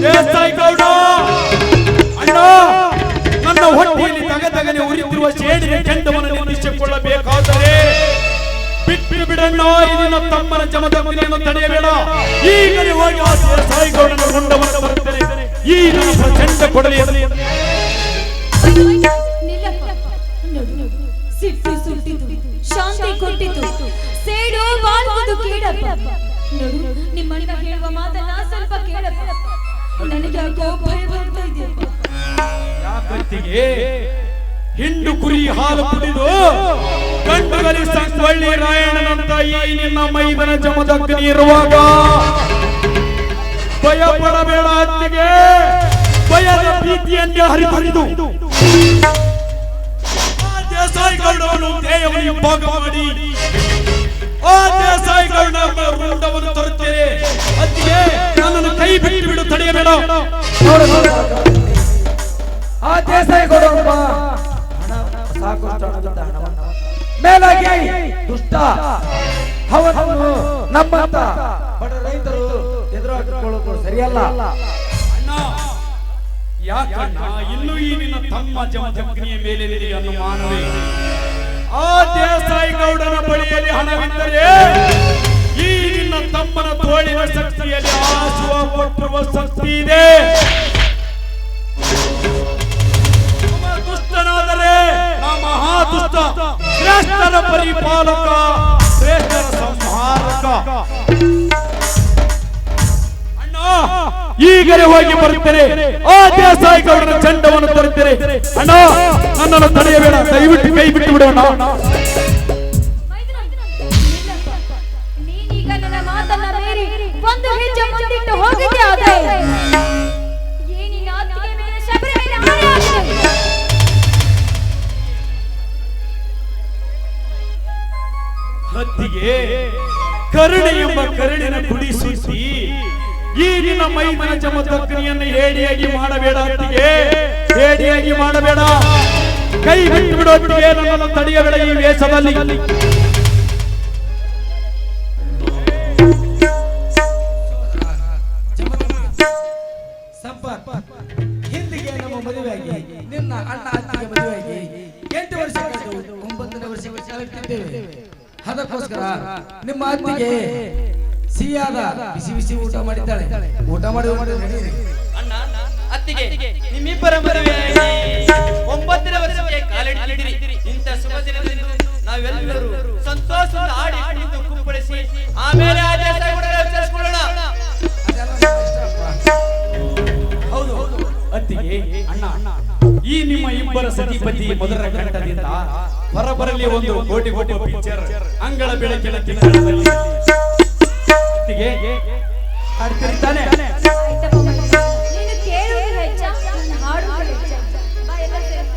ದೇಸಾಯಿ ಗೌಡ. ಅಣ್ಣ, ನನ್ನ ಹೊಟ್ಟೆಯಲ್ಲಿ ತಗತಗನೆ ಉರಿತಿರುವ ಸೇಡಿನ ಕೆಂಡವನ್ನು ನಿಲ್ಲಿಸಿಕೊಳ್ಳಬೇಕಾದರೆ ಬಿಟ್ಟು ಬಿಡಣ್ಣ, ಇದನ್ನ ತಮ್ಮನ ಜಮದಗ್ನಿಯನ್ನು ತಡೆಯಬೇಡ. ಈಗಲೇ ಹೋಗಿ ಆ ದೇಸಾಯಿ ಗೌಡನ ರುಂಡವನ್ನು ಬರುತ್ತೇನೆ. ಈ ನನ್ನ ಪ್ರಚಂಡ ಕೊಡಲಿ ಸಿಟ್ಟು ಸುಟ್ಟಿತು, ಶಾಂತಿ ಕೊಟ್ಟಿತು, ಸೇಡು ಬಾಳುವುದು ಕೇಳಪ್ಪ. ನೋಡು, ನಿಮ್ಮಣ್ಣ ಹೇಳುವ ಮಾತನ್ನ ಸ್ವಲ್ಪ ಕೇಳಪ್ಪ. ನನಗೆ ಯಾಕೋ ಭಯ ಬರ್ತಾ ಇದೆಯಪ್ಪ. ಯಾಕತ್ತಿಗೆ ಹಿಂಡು ಕುರಿ ಹಾಲು ಕುಡಿದು ಗಂಡುಗಲಿ ಸಂಗೊಳ್ಳಿ ರಾಯಣ್ಣನಂತ ಈ ನಿನ್ನ ಮೈದನ ಜಮದಗ್ನಿ ಇರುವಾಗ ಭಯ ಪಡಬೇಡ ಅತ್ತಿಗೆ. ಭಯದ ಪ್ರೀತಿಯನ್ನೇ ಹರಿದು ಆ ದೇಸಾಯಿ ಗೌಡವನ್ನು ದೇಹವನ್ನು ಭಾಗ ಮಾಡಿ ಆ ದೇಸಾಯಿ ಗೌಡ ರುಂಡವನ್ನು ತರುತ್ತೇನೆ. ಅತ್ತಿಗೆ, ನನ್ನನ್ನು ಕೈ ಬಿಟ್ಟು ಬಿಡು, ತಡೆಯಬೇಡ. ಆ ದೇಸಾಯಿ ಗೌಡ ಸಾಕಷ್ಟು ಹಣವಿದ್ದ ಹಣವನ್ನು ಮೇಲಾಗಿ ದುಷ್ಟ ಅವನನ್ನು ನಮ್ಮಂತ ಬಡ ರೈತರು ಎದುರಾಗಿಕೊಳ್ಳೋದು ಸರಿಯಲ್ಲ. ಅಣ್ಣ, ಯಾಕಣ್ಣ ಇನ್ನು ಈ ನಿನ್ನ ತಮ್ಮ ಜಮದಗ್ನಿಯ ಮೇಲೆ ನಿನಗೆ ಅನುಮಾನವೇ? ಆ ದೇಸಾಯಿ ಗೌಡನ ಬಳಿಯಲ್ಲಿ ಹಣವಿದ್ದರೆ ಈ ನಿನ್ನ ತಮ್ಮನ ತೋಳಿನ ಶಕ್ತಿಯಲ್ಲಿ ಆಸುವ ಕೊಟ್ಟುವ ಶಕ್ತಿ ಇದೆ. ದುಷ್ಟನಾದರೆ ನಾ ಮಹಾ ದುಷ್ಟ, ಶ್ರೇಷ್ಠರ ಪರಿಪಾಲಕ, ಶ್ರೇಷ್ಠರ ಸಂಹಾರಕ. ಅಣ್ಣ, ಈಗಲೇ ಹೋಗಿ ಬರುತ್ತೇನೆ. ಆ ದೇಸಾಯಿ ಗೌಡನ ಚಂಡವನ್ನು ತರುತ್ತೇನೆ. ಅಣ್ಣ, ನನ್ನನ್ನು ತಡೆಯಬೇಡ, ದಯವಿಟ್ಟು ಕೈ ಬಿಟ್ಟು ಬಿಡೋಣ. ನೀನೀಗ ನನ್ನ ಮಾತನ್ನ ಮೀರಿ ಒಂದು ಹೆಜ್ಜೆ ಮುಂದಿಟ್ಟು ಹೋಗಿದ್ದೆ. ಆದ್ರೆ ಏನಿನ ಅತ್ತಿಗೆ ಮೇಲೆ ಶಬರಿ ಮೇಲೆ ಆಣೆ ಆಗಿದೆ. ಹತ್ತಿಗೆ ಕರುಣೆ ಎಂಬ ಕರುಣಿನ ಗುಡಿ ಸುತ್ತಿ ಈ ನಿನ್ನ ಮೈದನ ಜಮದಗ್ನಿಯನ್ನು ಹೇಡಿಯಾಗಿ ಮಾಡಬೇಡ ಅತ್ತಿಗೆ, ಹೇಡಿಯಾಗಿ ಮಾಡಬೇಡ. ಕೈ ಬಿಟ್ಟು ಬಿಡೋತ್ತಿಗೆ, ನನ್ನನ್ನು ತಡೆಯಬೇಡ ಈ ವೇಷದಲ್ಲಿ. ಹಿಂದಿಗೆ ನಮ್ಮ ಮದುವೆಯಾಗಿ ನಿನ್ನ ಅಣ್ಣ ಅತ್ತಿಗೆ ಮದುವೆಯಾಗಿ 8 ವರ್ಷ ಕಳೆದು 9ನೇ ವರ್ಷಕ್ಕೆ ಕಳೆಯುತ್ತಿದ್ದೇವೆ. ಅದಕ್ಕೋಸ್ಕರ ನಿಮ್ಮ ಅತ್ತಿಗೆ ಸಿಹಿಯಾದ ಬಿಸಿ ಬಿಸಿ ಊಟ ಮಾಡಿದ್ದಾಳೆ. ಊಟ ಮಾಡಿ ಅಣ್ಣ, ಅತ್ತಿಗೆ ನಿಮ್ಮಿಬ್ಬರ ಮದುವೆಯಾಗಿ 9ನೇ ವರ್ಷಕ್ಕೆ ಕಾಲಿಟ್ಟಿದ್ದೀರಿ. ಇಂಥ ಶುಭ ದಿನದಂದು ನಾವೆಲ್ಲರೂ ಸಂತೋಷದಿಂದ ಆಡಿ ಕುಣಿದು ಕುಪ್ಪಳಿಸಿ ಆಮೇಲೆ ಆ ದೇಸಾಯಿ ಗೌಡನ ವಿಚಾರಿಸಿಕೊಳ್ಳೋಣ. ಹೌದು ಅತ್ತಿಗೆ, ಅಣ್ಣ, ಈ ನಿಮ್ಮ ಇಬ್ಬರ ಸತಿಪತಿ ಮೊದಲ ಕಂಠದಿಂದ ಹೊರಬರಲಿ ಒಂದು ಕೋಟಿ ಕೋಟಿ ಪಿಕ್ಚರ್ ಅಂಗಳ ಬೆಳಕಿನ ತಿಂಗಳಲ್ಲಿ. ಅತ್ತಿಗೆ ಹಾಡ್ತೀರಿ ತಾನೆ? ಆಯ್ತಪ್ಪ ಮಗ. ನೀನು ಕೇಳುವುದು ಹೆಚ್ಚ, ನಾನು ಹಾಡುವುದು ಹೆಚ್ಚ. ಬಾ ಎಲ್ಲ ಸೇರಿ.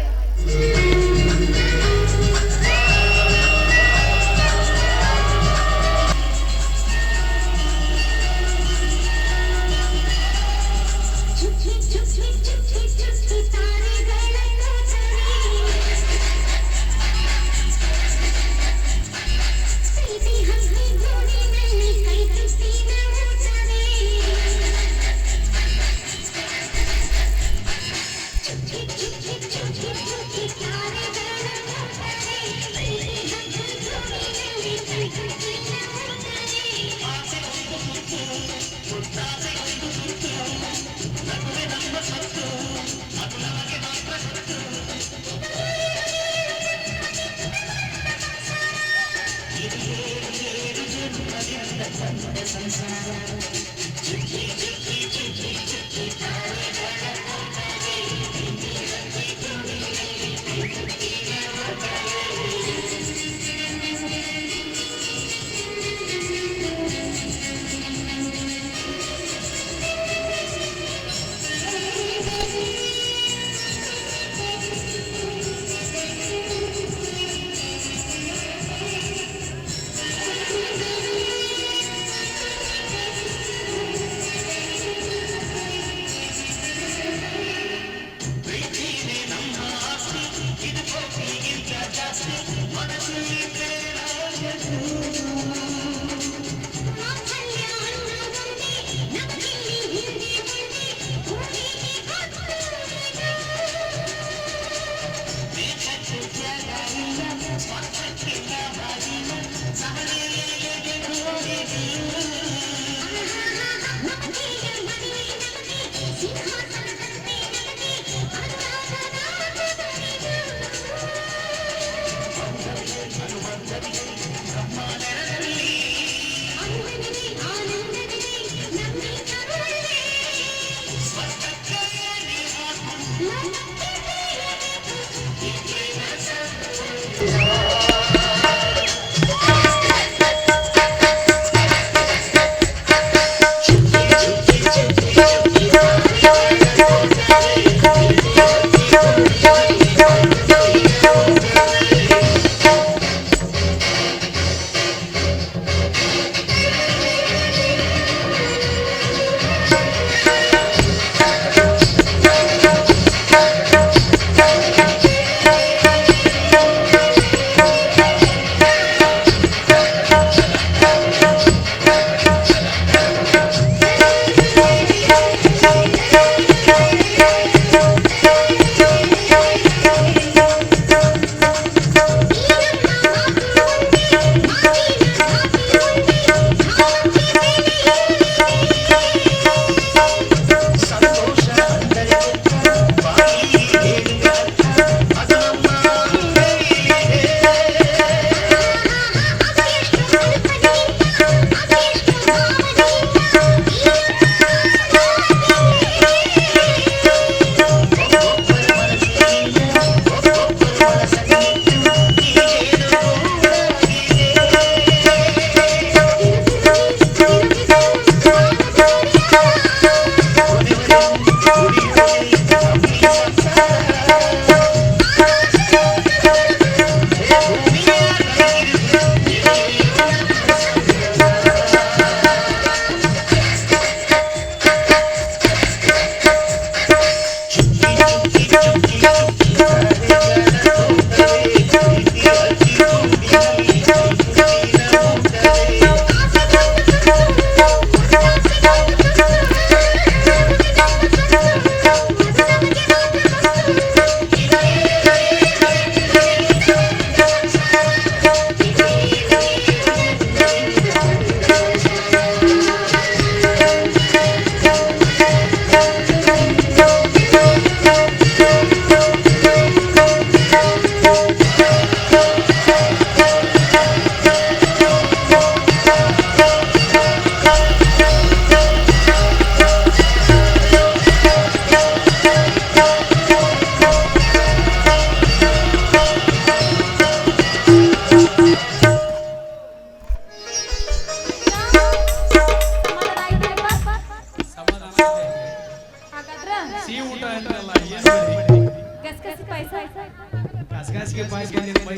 ಗಸಗಸಿಗೆ ಪಾಯಸಕ್ಕೆ ನೀನು ಮೈ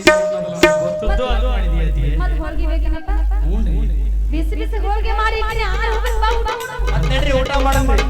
ಗೊತ್ತದ್ದು ಅದು ಮಾಡಿದೀಯ ಮತ್ ಹೋಳ್ಗೆ ಬೇಕೇನಪ್ಪ? ಬಿಸಿ ಬಿಸಿ ಹೋಳ್ಗೆ ಮಾಡಿ ಇಟ್ಟಿನಿ, ಆರು ಹೋಗ್ಬೇಕು, ಬಾ ಊಟ ಮಾಡು. ಮತ್ತೆ ನಡ್ರಿ ಊಟ ಮಾಡಂದ್ರಿ.